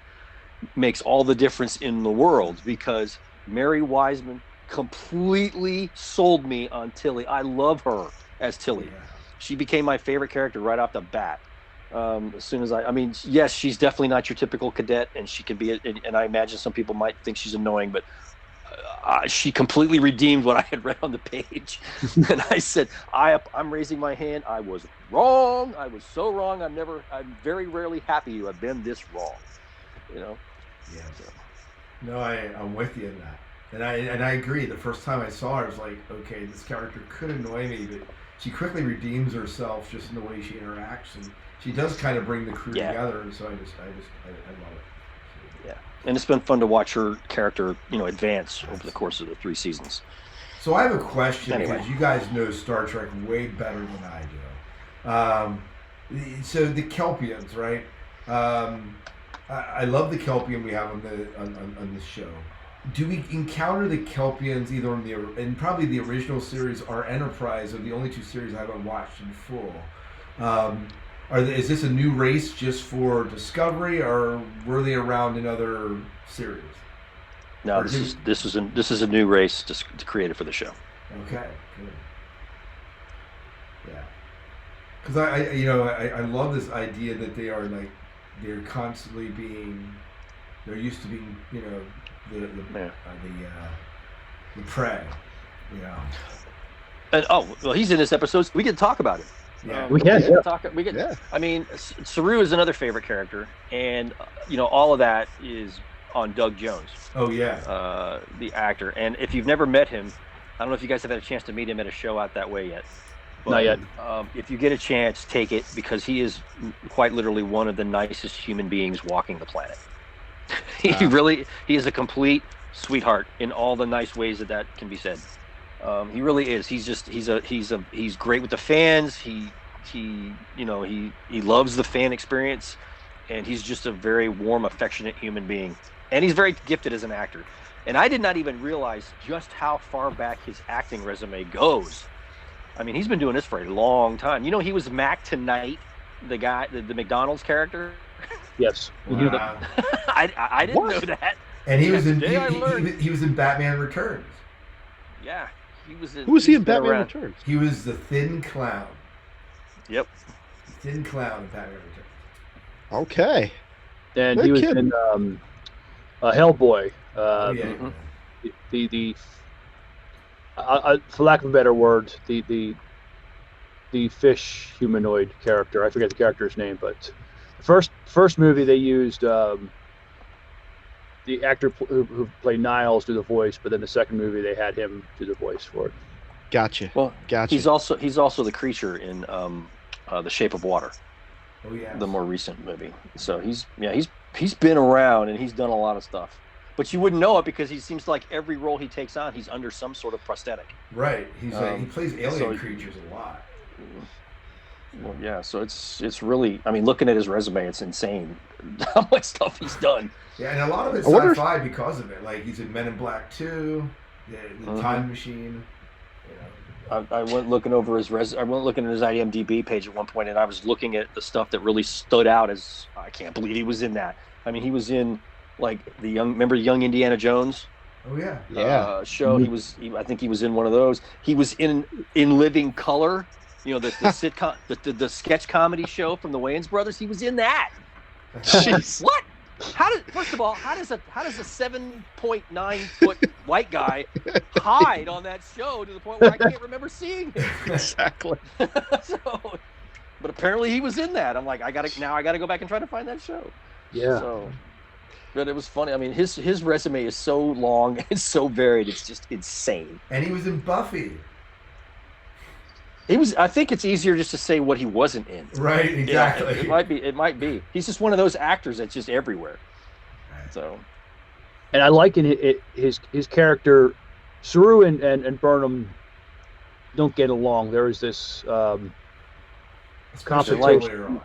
makes all the difference in the world, because Mary Wiseman completely sold me on Tilly. I love her as Tilly. Yeah. She became my favorite character right off the bat. As soon as yes, she's definitely not your typical cadet, and she can be, and I imagine some people might think she's annoying, but she completely redeemed what I had read on the page. And I said, I'm raising my hand. I was wrong. I was so wrong. I'm very rarely happy to have been this wrong. Yeah. No, I'm with you in that, and I agree. The first time I saw her, I was like, okay, this character could annoy me, but she quickly redeems herself just in the way she interacts, and she does kind of bring the crew together. And so I love it. Yeah, and it's been fun to watch her character, advance over the course of the 3 seasons. So I have a question, because you guys know Star Trek way better than I do. So the Kelpians, right? I love the Kelpian we have on this show. Do we encounter the Kelpians either in probably the original series or Enterprise, are the only 2 series I haven't watched in full? Is this a new race just for Discovery, or were they around in other series? No, this is a new race created for the show. Okay, good. Yeah, because I love this idea that they're constantly being, they're used to being, the prey, you know. And well, he's in this episode, so we can talk about it. Yeah. We can, yeah. We can. Yeah. I mean, Saru is another favorite character, and all of that is on Doug Jones, Oh yeah. the actor. And if you've never met him, I don't know if you guys have had a chance to meet him at a show out that way yet. But, Not yet. If you get a chance, take it, because he is quite literally one of the nicest human beings walking the planet. He is a complete sweetheart in all the nice ways that can be said. He really is. He's great with the fans. He loves the fan experience, and he's just a very warm, affectionate human being. And he's very gifted as an actor. And I did not even realize just how far back his acting resume goes. I mean, he's been doing this for a long time. He was Mac Tonight, the guy, the McDonald's character. Yes. Wow. I didn't know that. And he was in Today I learned. he was in Batman Returns. Yeah, he was in. Who was he in he's been Batman around. Returns? He was the thin clown. Yep. Thin clown in Batman Returns. Okay. And No he was kidding. in Hellboy. Oh yeah. mhm. The for lack of a better word, the fish humanoid character. I forget the character's name, but the first movie they used the actor who played Niles do the voice, but then the second movie they had him do the voice for it. Gotcha. Well, Gotcha. he's also the creature in The Shape of Water, Oh yeah. the more recent movie. So he's been around and he's done a lot of stuff, but you wouldn't know it because he seems like every role he takes on, he's under some sort of prosthetic. Right. He's he plays alien so- creatures a lot. Well, yeah. So it's really, I mean, looking at his resume, it's insane how much stuff he's done. Yeah, and a lot of it's I wonder if- sci-fi because of it. Like he's in Men in Black 2, the Mhm. Time Machine. I went looking over his I went looking at his IMDb page at one point, and I was looking at the stuff that really stood out as I can't believe he was in that. I mean, he was in like remember Young Indiana Jones Oh yeah. Yeah. show. I think he was in one of those. He was in Living Color, the sitcom, the sketch comedy show from the Wayans brothers. He was in that. Jeez. What? First of all, how does a 7.9 foot white guy hide on that show to the point where I can't remember seeing him? Exactly. But apparently he was in that. I'm like, I gotta go back and try to find that show. Yeah. So, but it was funny. I mean, his resume is so long and so varied. It's just insane. And he was in Buffy. I think it's easier just to say what he wasn't in. Right, exactly. Yeah, it might be. He's just one of those actors that's just everywhere. So. And I like his character. Saru and Burnham don't get along. There is this Especially conflict. later on.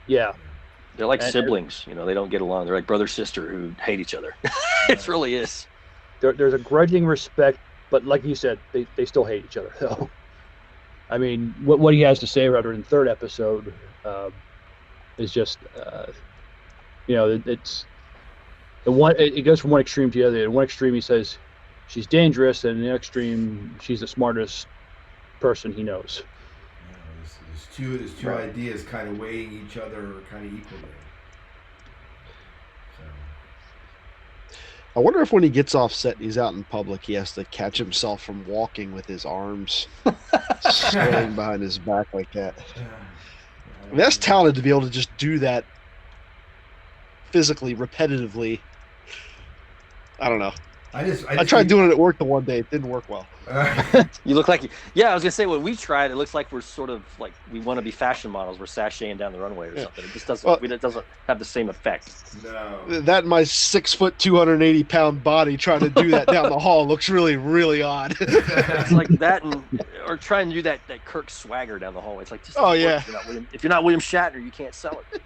Yeah. They're like And- siblings, they don't get along. They're like brother sister who hate each other. It really is. There's a grudging respect, but like you said, they still hate each other. So, I mean, what he has to say rather in the third episode is just, it's the one. It goes from one extreme to the other. In one extreme, he says she's dangerous, and in the other extreme, she's the smartest person he knows. There's two ideas kind of weighing each other kind of equally. So. I wonder if when he gets off set, he's out in public, he has to catch himself from walking with his arms swaying behind his back like that. I mean, that's talented to be able to just do that physically, repetitively. I don't know. I tried doing it at work the one day. It didn't work well. You look like, I was gonna say when we tried, it looks like we're sort of like we want to be fashion models. We're sashaying down the runway or something. It just doesn't. It doesn't have the same effect. No. That and my 6 foot, 280 pound body trying to do that down the hall looks really, really odd. It's like that, or trying to do that Kirk swagger down the hallway. It's like, just Oh, yeah. If you're not William Shatner, you can't sell it.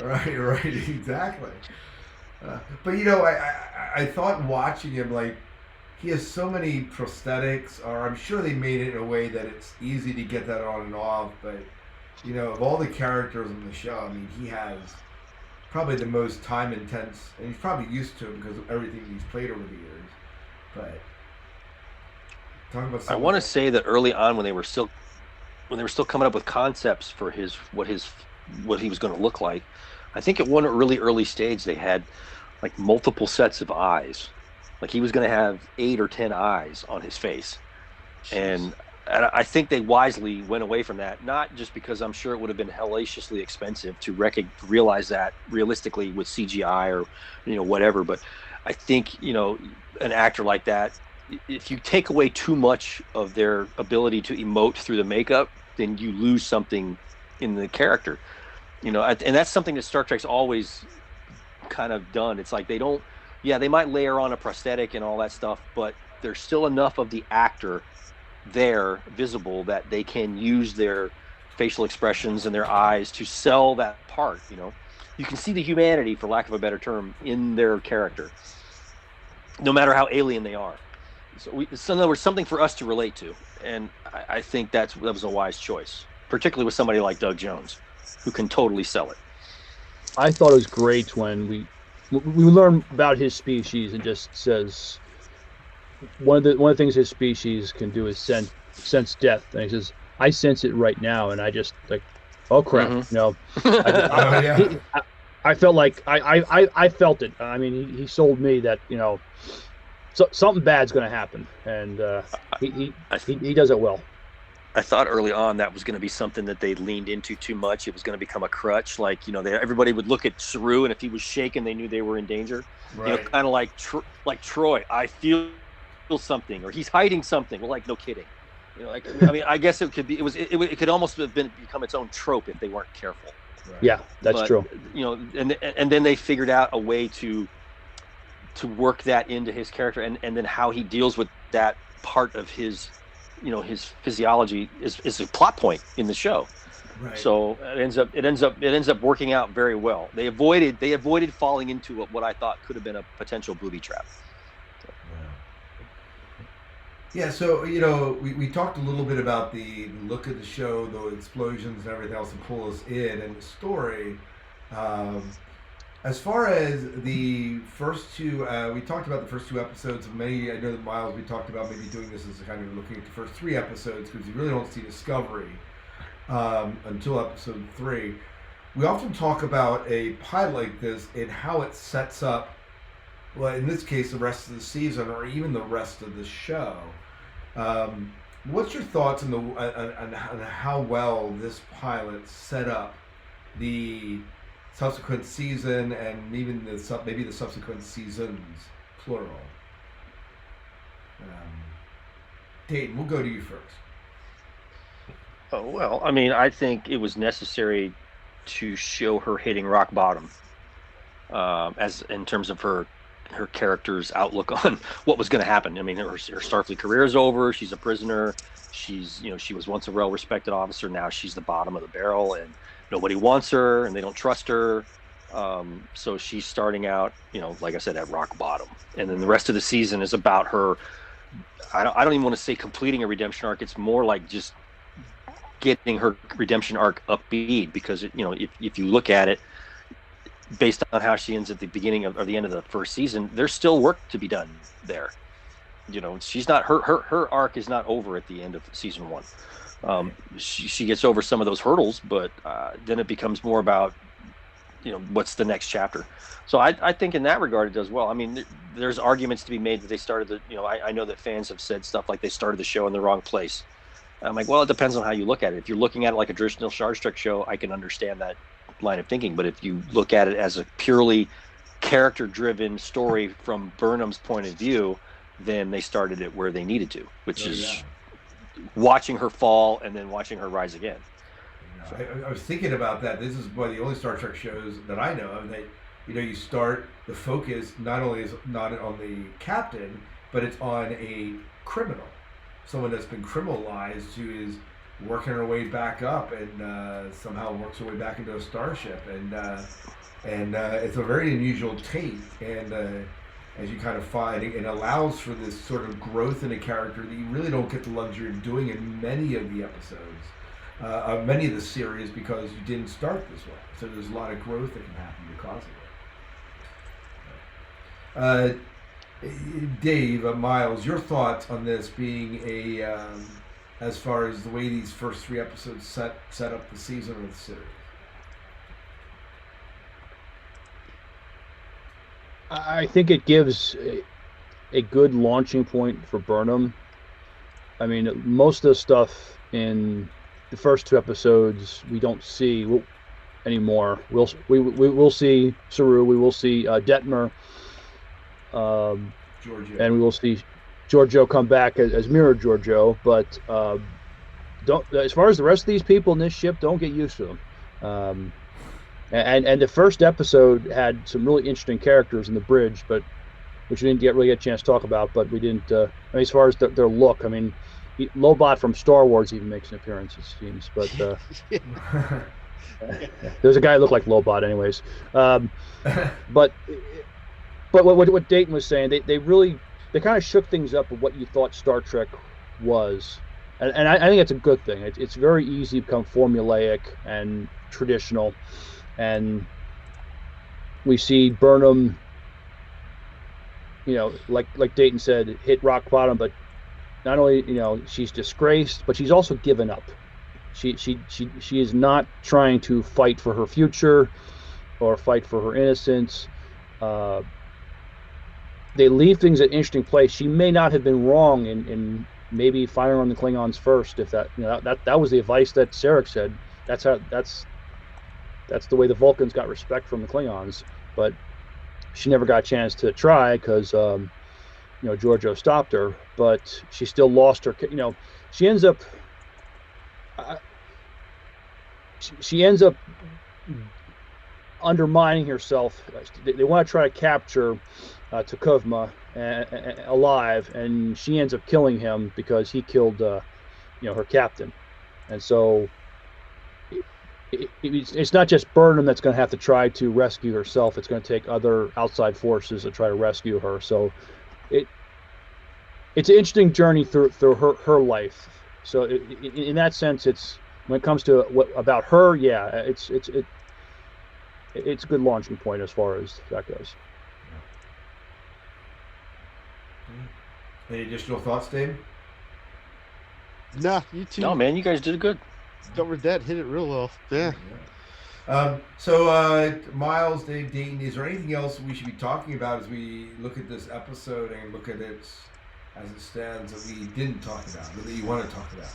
Right, exactly. But I thought watching him, like, he has so many prosthetics, or I'm sure they made it in a way that it's easy to get that on and off, but, of all the characters in the show, I mean, he has probably the most time intense, and he's probably used to it because of everything he's played over the years, but Talk about I some want to of the, say that early on, when they were still coming up with concepts for what he was going to look like, I think at one really early stage they had like multiple sets of eyes. Like he was going to have 8 or 10 eyes on his face, jeez. and I think they wisely went away from that. Not just because I'm sure it would have been hellaciously expensive to realize that realistically with CGI or whatever, but I think an actor like that, if you take away too much of their ability to emote through the makeup, then you lose something in the character. And that's something that Star Trek's always kind of done. It's like they don't, yeah, they might layer on a prosthetic and all that stuff, but there's still enough of the actor there visible that they can use their facial expressions and their eyes to sell that part. You can see the humanity, for lack of a better term, in their character, no matter how alien they are. So in other words, something for us to relate to, and I think that was a wise choice, particularly with somebody like Doug Jones, who can totally sell it. I thought it was great when we learn about his species and just says one of the things his species can do is sense death, and he says, "I sense it right now," and I just like, oh crap, Mm-hmm. Oh yeah. I felt like I felt it. I mean, he sold me that something bad's going to happen, and he, I, he does it well. I thought early on that was going to be something that they leaned into too much. It was going to become a crutch. Like, everybody would look at Saru, and if he was shaken, they knew they were in danger. Right. Kind of like Troy, I feel something, or he's hiding something. Well, like, no kidding. I mean, I guess it could be. It could almost have become its own trope if they weren't careful. Right. Yeah, that's true. And then they figured out a way to work that into his character, and then how he deals with that part of his his physiology is a plot point in the show. Right. So it ends up working out very well. They avoided falling into what I thought could have been a potential booby trap. Yeah, so we talked a little bit about the look of the show, the explosions and everything else to pull us in, and the story. As far as the first two, we talked about the first two episodes of many. I know that Miles, we talked about maybe doing this as a kind of looking at the first 3 episodes because you really don't see Discovery until episode 3. We often talk about a pilot like this and how it sets up, well, in this case, the rest of the season or even the rest of the show. What's your thoughts on how well this pilot set up the subsequent season and even maybe the subsequent seasons, plural? Dayton, we'll go to you first. Oh, well, I mean, I think it was necessary to show her hitting rock bottom, as in terms of her character's outlook on what was going to happen. I mean, her Starfleet career is over. She's a prisoner. She's she was once a well-respected officer. Now she's the bottom of the barrel, and nobody wants her, and they don't trust her. So she's starting out, like I said, at rock bottom, and then the rest of the season is about her. I don't even want to say completing a redemption arc. It's more like just getting her redemption arc upbeat, because if you look at it based on how she ends at the beginning or the end of the first season, there's still work to be done there. She's not her arc is not over at the end of season 1. She gets over some of those hurdles, but then it becomes more about what's the next chapter. So I think in that regard it does well. I mean, there's arguments to be made that they started the I know that fans have said stuff like they started the show in the wrong place. I'm like, well, it depends on how you look at it. If you're looking at it like a traditional Star Trek show, I can understand that line of thinking. But if you look at it as a purely character-driven story from Burnham's point of view, then they started it where they needed to, which is watching her fall and then watching her rise again. I was thinking about that. This is one of the only Star Trek shows that I know of that you start, the focus not only is not on the captain, but it's on a criminal, someone that's been criminalized who is working her way back up and somehow works her way back into a starship, and it's a very unusual take, and as you kind of find, it allows for this sort of growth in a character that you really don't get the luxury of doing in many of the episodes, many of the series, because you didn't start this way. So there's a lot of growth that can happen because of it. Dave, Miles, your thoughts on this being as far as the way these first 3 episodes set up the season of the series? I think it gives a good launching point for Burnham. I mean, most of the stuff in the first 2 episodes we don't see anymore. We will see Saru, we will see Detmer, Giorgio. and we will see Giorgio come back as Mirror Giorgio. But don't, as far as the rest of these people in this ship, don't get used to them. And the first episode had some really interesting characters in the bridge, but which we didn't really get a chance to talk about. But we didn't. I mean, as far as their look, I mean, Lobot from Star Wars even makes an appearance, it seems. But there's a guy who looked like Lobot, anyways. But what Dayton was saying, they kind of shook things up with what you thought Star Trek was, and I think it's a good thing. It's very easy to become formulaic and traditional, and we see Burnham, like Dayton said, hit rock bottom, but not only she's disgraced, but she's also given up. She is not trying to fight for her future or fight for her innocence. They leave things at an interesting place. She may not have been wrong in maybe firing on the Klingons first, if that was the advice that Sarek said. That's the way the Vulcans got respect from the Klingons, but she never got a chance to try because Giorgio stopped her. But she still lost her. She ends up. She ends up undermining herself. They want to try to capture Tukovma alive, and she ends up killing him because he killed her captain. And so it's not just Burnham that's going to have to try to rescue herself. It's going to take other outside forces to try to rescue her. So it's an interesting journey through her life. So in that sense, it's when it comes to about her, yeah, it's a good launching point as far as that goes. Any additional thoughts, Dave? Nah, you two. No, man, you guys did it good. Covered that, hit it real well. Yeah. So, Miles, Dave, Dayton, is there anything else we should be talking about as we look at this episode and look at it as it stands that we didn't talk about, or that you want to talk about?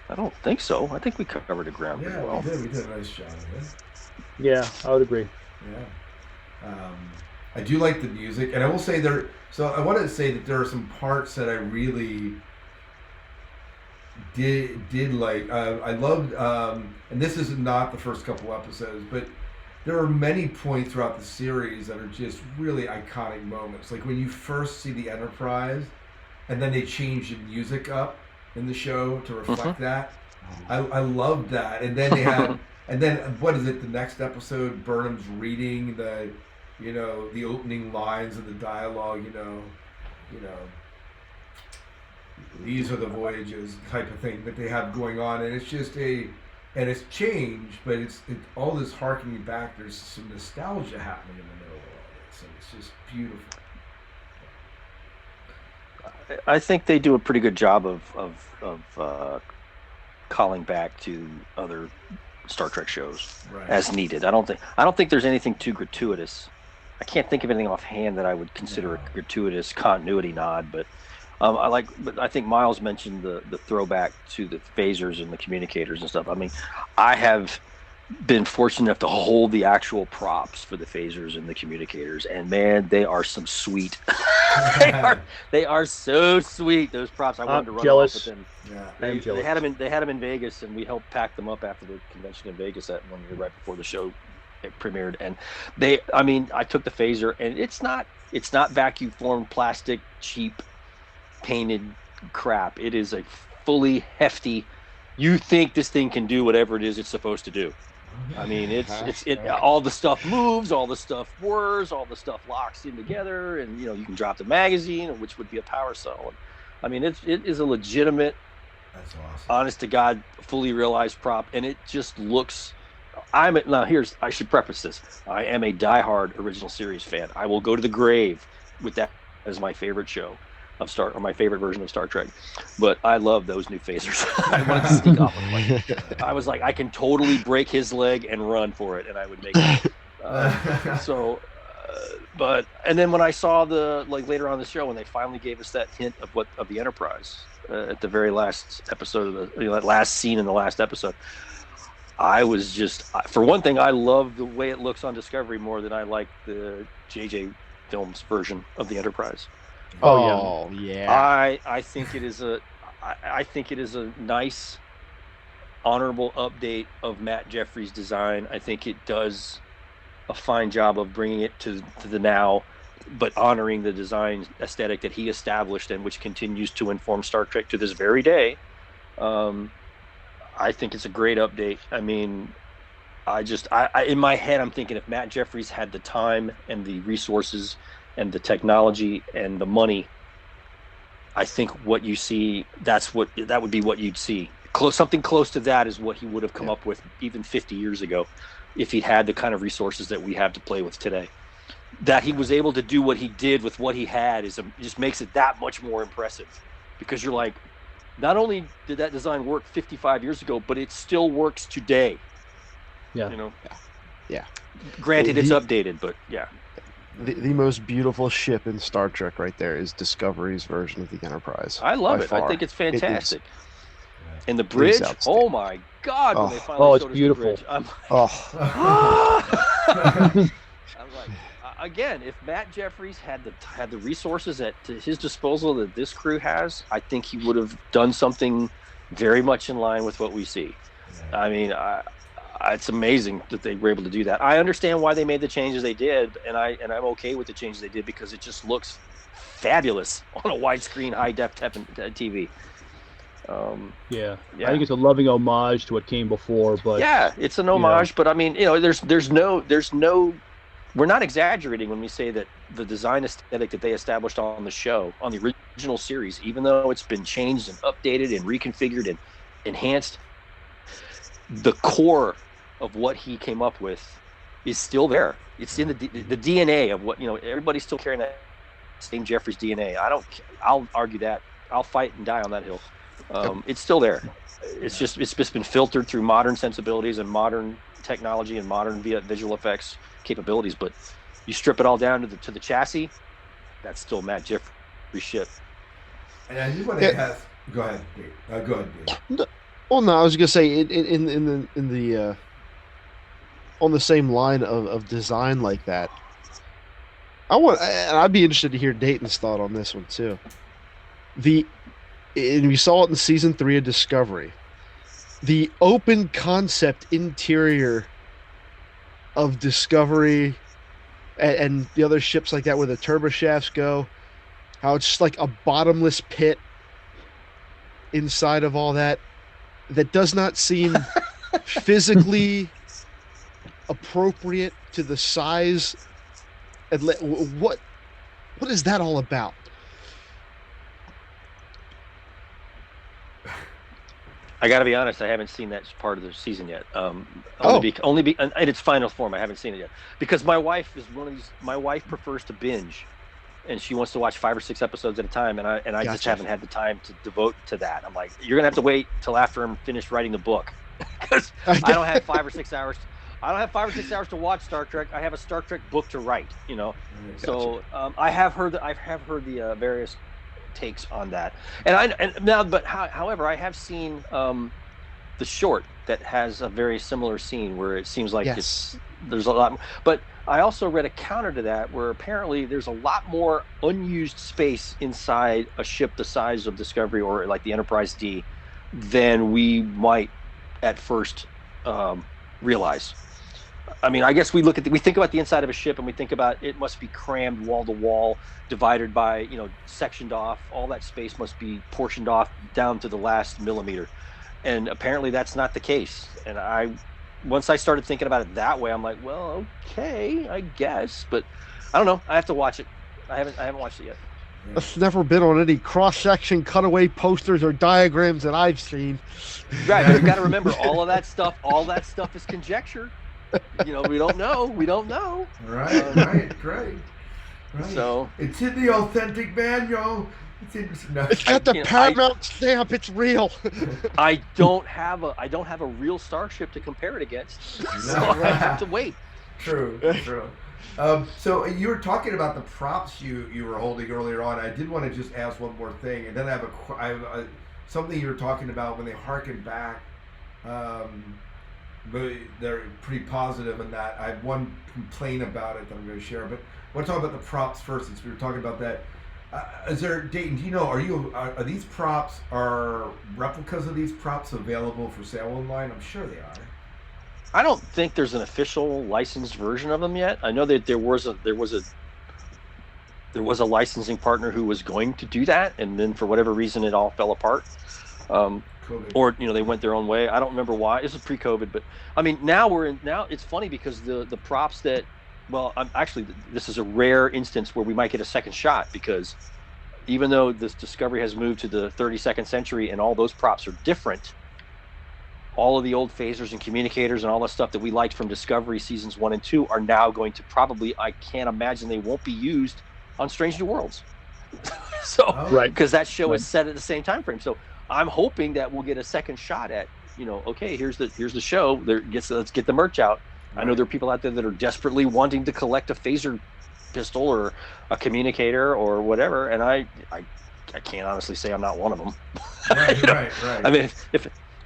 I don't think so. I think we covered the ground pretty well. We did a nice job of it. Yeah, I would agree. Yeah. I do like the music, and I will say so I wanted to say that there are some parts that I really did like. I loved, and this is not the first couple episodes, but there are many points throughout the series that are just really iconic moments. Like when you first see the Enterprise, and then they change the music up in the show to reflect that. I loved that. And then they had, and then what is it? The next episode, Burnham's reading the opening lines of the dialogue. These are the voyages type of thing that they have going on, and it's just and it's changed, but it's all this harkening back. There's some nostalgia happening in the middle of all this, and it's just beautiful. I think they do a pretty good job of calling back to other Star Trek shows as needed. I don't think there's anything too gratuitous. I can't think of anything offhand that I would consider a gratuitous continuity nod, but I think Miles mentioned the throwback to the phasers and the communicators and stuff. I mean, I have been fortunate enough to hold the actual props for the phasers and the communicators, and man, they are some sweet. they are so sweet, those props. I wanted to run off with them. Yeah. They had them in Vegas, and we helped pack them up after the convention in Vegas that one year right before the show premiered. And I took the phaser, and it's not vacuum formed plastic cheap painted crap. It is a fully hefty. You think this thing can do whatever it is it's supposed to do. I mean, all the stuff moves, all the stuff whirs, all the stuff locks in together, and you can drop the magazine, which would be a power cell. And, I mean, it is a legitimate, that's awesome, honest to God, fully realized prop, and it just looks I should preface this. I am a diehard original series fan. I will go to the grave with that as my favorite show or my favorite version of Star Trek. But I love those new phasers. I wanted to sneak off of one. I was like, I can totally break his leg and run for it, and I would make it. But then when I saw later on the show when they finally gave us that hint of the Enterprise at the very last episode of that last scene in the last episode, I was just, for one thing, I love the way it looks on Discovery more than I like the JJ Films version of the Enterprise. Oh yeah. I think it is a nice, honorable update of Matt Jeffries' design. I think it does a fine job of bringing it to the now, but honoring the design aesthetic that he established and which continues to inform Star Trek to this very day. I think it's a great update. I mean, I in my head, I'm thinking if Matt Jeffries had the time and the resources and the technology and the money, I think what you see, that would be what you'd see. Something close to that is what he would have come up with even 50 years ago, if he had the kind of resources that we have to play with today. That he was able to do what he did with what he had just makes it that much more impressive, because you're like, not only did that design work 55 years ago, but it still works today. Yeah. You know? Yeah. Granted, it's updated, but yeah. The most beautiful ship in Star Trek right there is Discovery's version of the Enterprise. I love it. Far. I think it's fantastic. And the bridge, oh my God, when they finally showed it's beautiful. us the bridge, I'm like, again, if Matt Jeffries had the resources at his disposal that this crew has, I think he would have done something very much in line with what we see. I mean, it's amazing that they were able to do that. I understand why they made the changes they did, and I'm okay with the changes they did, because it just looks fabulous on a widescreen, high-def TV. I think it's a loving homage to what came before, but yeah, it's an homage. But I mean, there's no. We're not exaggerating when we say that the design aesthetic that they established on the show, on the original series, even though it's been changed and updated and reconfigured and enhanced, the core of what he came up with is still there. It's in the DNA of what, everybody's still carrying that same Jeffries DNA. I'll argue that. I'll fight and die on that hill. It's still there. It's just been filtered through modern sensibilities and modern technology and modern visual effects capabilities. But you strip it all down to the chassis, that's still Matt Jeffries' ship. And I think what it has. Go ahead, Dave. Go ahead, Dave. Well, no, I was gonna say in the on the same line of design like that. I'd be interested to hear Dayton's thought on this one too. And we saw it in season 3 of Discovery. The open concept interior of Discovery and the other ships like that, where the turbo shafts go, how it's just like a bottomless pit inside of all that does not seem physically appropriate to the size. What is that all about? I got to be honest, I haven't seen that part of the season yet. Only be in its final form. I haven't seen it yet, because my wife is one of these. My wife prefers to binge, and she wants to watch 5 or 6 episodes at a time, and I just haven't had the time to devote to that. I'm like, you're gonna have to wait till after I'm finished writing the book, because I don't have 5 or 6 hours. I don't have 5 or 6 hours to watch Star Trek. I have a Star Trek book to write. So I have heard the various takes on that, however, I have seen the short that has a very similar scene where it seems like there's a lot, but I also read a counter to that where apparently there's a lot more unused space inside a ship the size of Discovery or like the Enterprise D than we might at first realize. I mean, I guess we think about the inside of a ship and we think about it must be crammed wall to wall, divided by, sectioned off. All that space must be portioned off down to the last millimeter. And apparently that's not the case. And once I started thinking about it that way, I'm like, well, okay, I guess, but I don't know. I have to watch it. I haven't watched it yet. It's never been on any cross-section cutaway posters or diagrams that I've seen. Right, but you got to remember all that stuff is conjecture. we don't know. We don't know. Right. So it's in the authentic manual. It's in. No. It's got the Paramount stamp. It's real. I don't have a real starship to compare it against, so I have to wait. True. So you were talking about the props you were holding earlier on. I did want to just ask one more thing, and then I have something you were talking about when they harken back. But they're pretty positive in that. I have one complaint about it that I'm going to share, but I want to talk about the props first, since we were talking about that. Is there, Dayton? Do you know? Are these props, are replicas of these props available for sale online? I'm sure they are. I don't think there's an official licensed version of them yet. I know that there was a licensing partner who was going to do that, and then for whatever reason it all fell apart. Or they went their own way. I don't remember why. This is pre-COVID, but I mean now it's funny because the props that, well, actually this is a rare instance where we might get a second shot, because even though this Discovery has moved to the 32nd century and all those props are different, all of the old phasers and communicators and all the stuff that we liked from Discovery seasons 1 and 2 are now going to probably, I can't imagine they won't be used on Strange New Worlds. So because that show is set at the same time frame. So I'm hoping that we'll get a second shot at, okay, here's the show. Let's get the merch out. Right. I know there are people out there that are desperately wanting to collect a phaser pistol or a communicator or whatever, and I can't honestly say I'm not one of them. Right. I mean,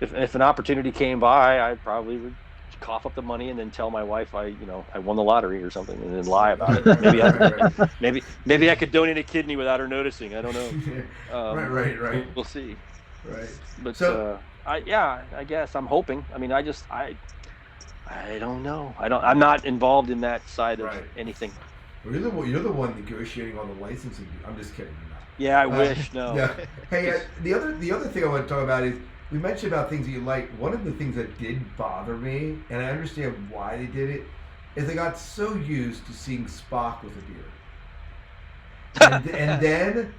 if an opportunity came by, I probably would cough up the money and then tell my wife I won the lottery or something, and then lie about it. Maybe I could donate a kidney without her noticing. I don't know. Right. We'll see. Right. But so, I guess I'm hoping. I mean, I don't know. I'm not involved in that side of anything. Well, you're the one negotiating all the licensing. I'm just kidding. You're not. Yeah, I wish. No. Yeah. Hey, the other thing I want to talk about is, we mentioned about things that you like. One of the things that did bother me, and I understand why they did it, is they got so used to seeing Spock with a beard, and then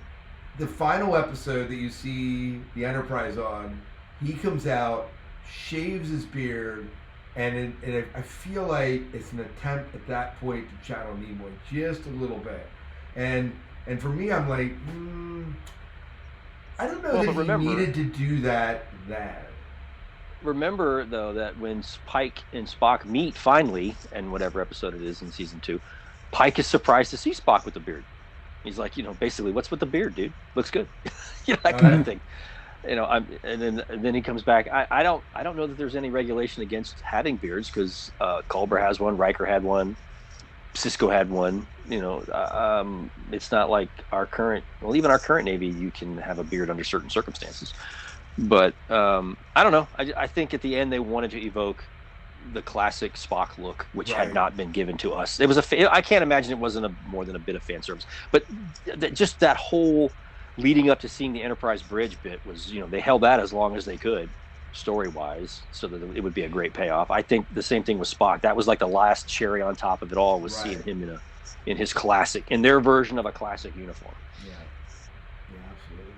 the final episode that you see the Enterprise on, he comes out, shaves his beard, and I feel like it's an attempt at that point to channel Nimoy just a little bit, and for me, I'm like, I don't know that he needed to do that. Remember, though, that when Pike and Spock meet finally, and whatever episode it is in season 2, Pike is surprised to see Spock with the beard. He's like, basically, what's with the beard, dude? Looks good. That kind of thing. And then he comes back. I don't know that there's any regulation against having beards, because Culber has one, Riker had one, Sisko had one. It's not like even our current Navy, you can have a beard under certain circumstances. But I don't know. I think at the end they wanted to evoke the classic Spock look, which had not been given to us. It was I can't imagine it wasn't more than a bit of fan service. But just that whole leading up to seeing the Enterprise bridge bit was, they held that as long as they could, story-wise, so that it would be a great payoff. I think the same thing with Spock. That was like the last cherry on top of it all, was seeing him in his classic, in their version of a classic uniform. Yeah, absolutely.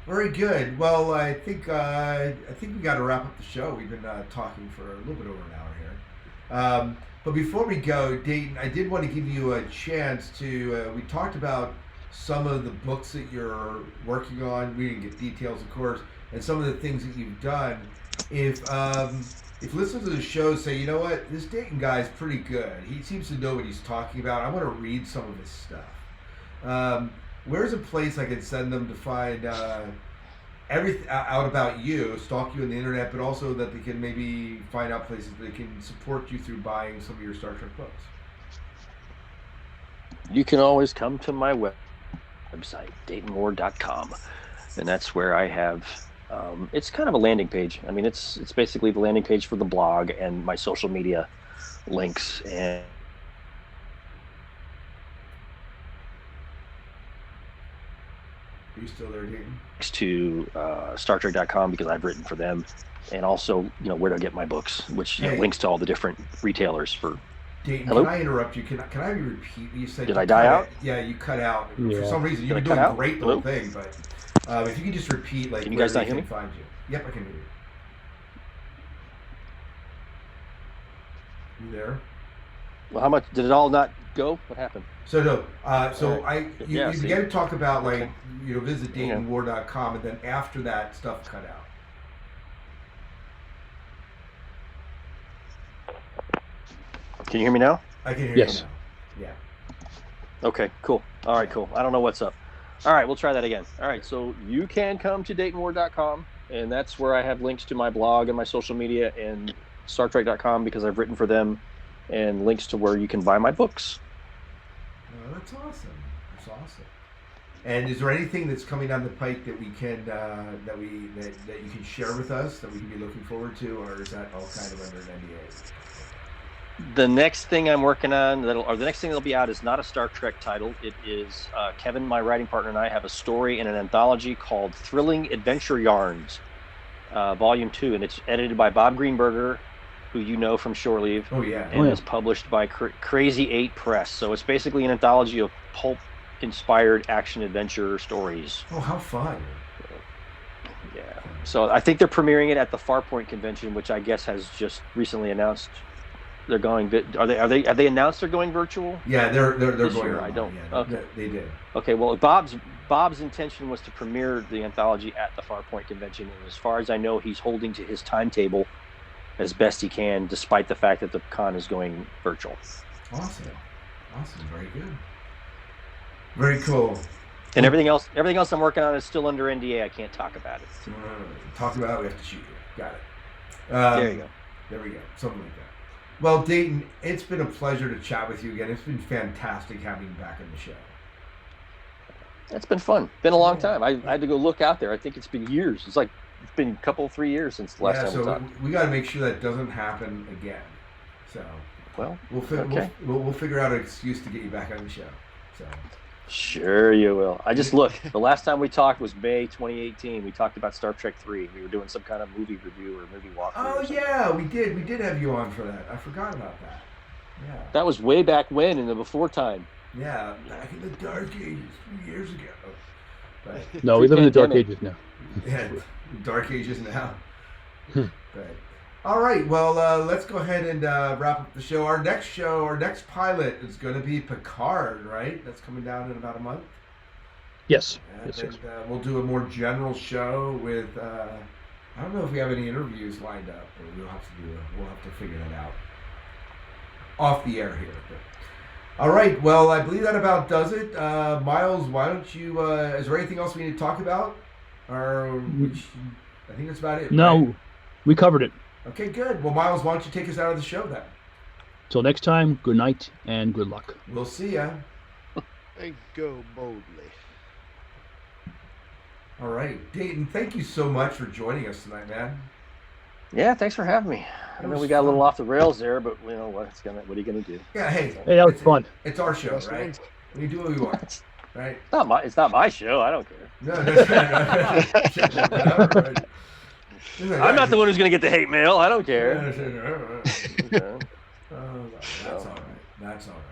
Very good. Well, I think we got to wrap up the show. We've been talking for a little bit over an hour here. But before we go, Dayton, I did want to give you a chance to. We talked about some of the books that you're working on. We didn't get details, of course, and some of the things that you've done. If listeners of the show say, you know what, this Dayton guy's pretty good. He seems to know what he's talking about. I want to read some of his stuff. Where's a place I can send them to find everything out about you, stalk you on the internet, but also that they can maybe find out places they can support you through buying some of your Star Trek books? You can always come to my website, DaytonWard.com, and that's where I have. It's kind of a landing page. I mean, it's basically the landing page for the blog and my social media links. And are you still there, Dayton? Next to StarTrek.com, because I've written for them, and also where to get my books, which links to all the different retailers for. Dayton, can I interrupt you? Can I repeat what you said? Did I die out? Yeah, you cut out. For some reason, you've been doing great the whole thing, but if you can just repeat, like, can you where guys not they hear can me? find you. Yep, I can hear you. You there? Well, how much did it all not go? What happened? So no, you see. began to talk about like Okay. visit DaytonWar.com, and then after that stuff cut out. Can you hear me now? I can hear Yes. you now. Yeah. Okay, cool. All right, cool. I don't know what's up. All right, we'll try that again. All right, so you can come to DaytonWar.com, and that's where I have links to my blog and my social media, and StarTrek.com because I've written for them, and links to where you can buy my books. Oh, that's awesome. That's awesome. And is there anything that's coming down the pike that we can that you can share with us that we can be looking forward to, or is that all kind of under an NDA? The next thing I'm working on, the next thing that'll be out is not a Star Trek title. It is Kevin, my writing partner, and I have a story in an anthology called Thrilling Adventure Yarns, Volume 2, and it's edited by Bob Greenberger, who you know from Shore Leave. Oh yeah. And is published by Crazy 8 Press. So it's basically an anthology of pulp-inspired action-adventure stories. Oh, how fun! Yeah. So I think they're premiering it at the Farpoint convention, which I guess has just recently announced they're going. Have they announced they're going virtual? Yeah, they're going. Year? I don't. Yeah, okay. They did. Okay. Well, Bob's intention was to premiere the anthology at the Farpoint convention, and as far as I know, he's holding to his timetable as best he can, despite the fact that the con is going virtual. Awesome. Very good. Very cool. And everything else I'm working on is still under NDA. I can't talk about it. Talk about it. We have to shoot you. Got it. There you go. There we go. Something like that. Well, Dayton, it's been a pleasure to chat with you again. It's been fantastic having you back on the show. It's been fun. Been a long time. I had to go look out there. I think it's been years. It's been a 3 years since the last time we talked. We got to make sure that doesn't happen again. So, well, we'll figure out an excuse to get you back on the show. So. Sure you will. I just look. The last time we talked was May 2018. We talked about Star Trek 3. We were doing some kind of movie review or movie walkthrough. Oh yeah, we did. We did have you on for that. I forgot about that. Yeah. That was way back when, in the before time. Yeah, back in the dark ages, 3 years ago. But, No, we live in the dark ages now. Yeah, dark ages now. But, all right, well, let's go ahead and wrap up the show. Our next pilot is going to be Picard, right? That's coming down in about a month. Yes. And Yes. we'll do a more general show with. I don't know if we have any interviews lined up, but we'll have to figure that out off the air here. But, all right, well, I believe that about does it. Miles, why don't you? Is there anything else we need to talk about? Or I think that's about it. No, right? we covered it. Okay, good. Well, Miles, why don't you take us out of the show then? Till next time, good night and good luck. We'll see ya. And go boldly. All right, Dayton, thank you so much for joining us tonight, man. Yeah, thanks for having me. I know we got a little off the rails there, but you know what are you gonna do? Yeah, hey, that was fun. It's our show, right? We do what we want, right? It's not my show. I don't care. No, whatever, right? I'm not the one who's gonna get the hate mail. I don't care. That's all right. That's all right.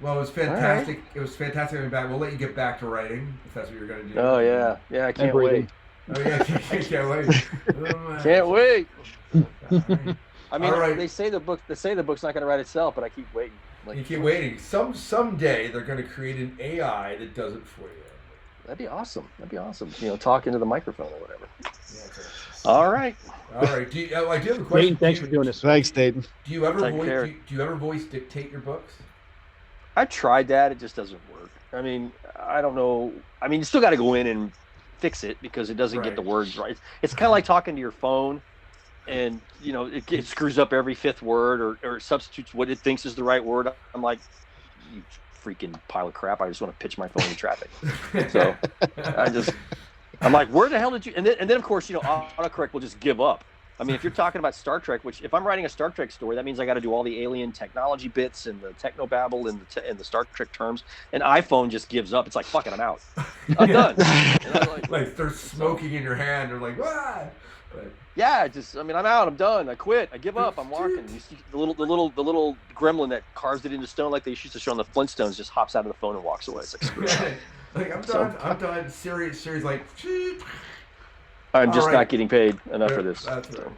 Well, it was fantastic. Right. It was fantastic having you back. We'll let you get back to writing if that's what you're going to do. Oh yeah, I can't wait. Oh yeah, can't wait. Can't wait. Right. I mean, they say the book's not going to write itself, but I keep waiting. You keep waiting. Someday they're going to create an AI that does it for you. That'd be awesome. You know, talk into the microphone or whatever. Yeah, all right. All right. I do have a question. Dayton, thanks for doing this. Thanks, Dayton. Do you ever voice dictate your books? I tried that. It just doesn't work. I mean, I don't know. I mean, you still got to go in and fix it because it doesn't get the words right. It's kind of like talking to your phone, and you know it screws up every fifth word or substitutes what it thinks is the right word. I'm like, you freaking pile of crap. I just want to pitch my phone in traffic. So I'm like, where the hell did you? And then of course, you know, autocorrect will just give up. I mean, if you're talking about Star Trek, which if I'm writing a Star Trek story, that means I got to do all the alien technology bits and the technobabble and the Star Trek terms. And iPhone just gives up. It's like, fuck it, I'm out. I'm done. Like they're smoking in your hand. They're like, ah. But... yeah, I'm out. I'm done. I quit. I give up. I'm walking. You see the little gremlin that carves it into stone, like they used to show on the Flintstones, just hops out of the phone and walks away. It's like, screw it. Like I'm done. I'm done. Siri's like. I'm just not getting paid enough for this. That's right.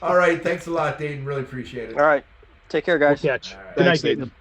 All right. Thanks a lot, Dayton. Really appreciate it. All right. Take care, We'll guys. catch. All right. Good night, Thanks, Dayton. Dayton.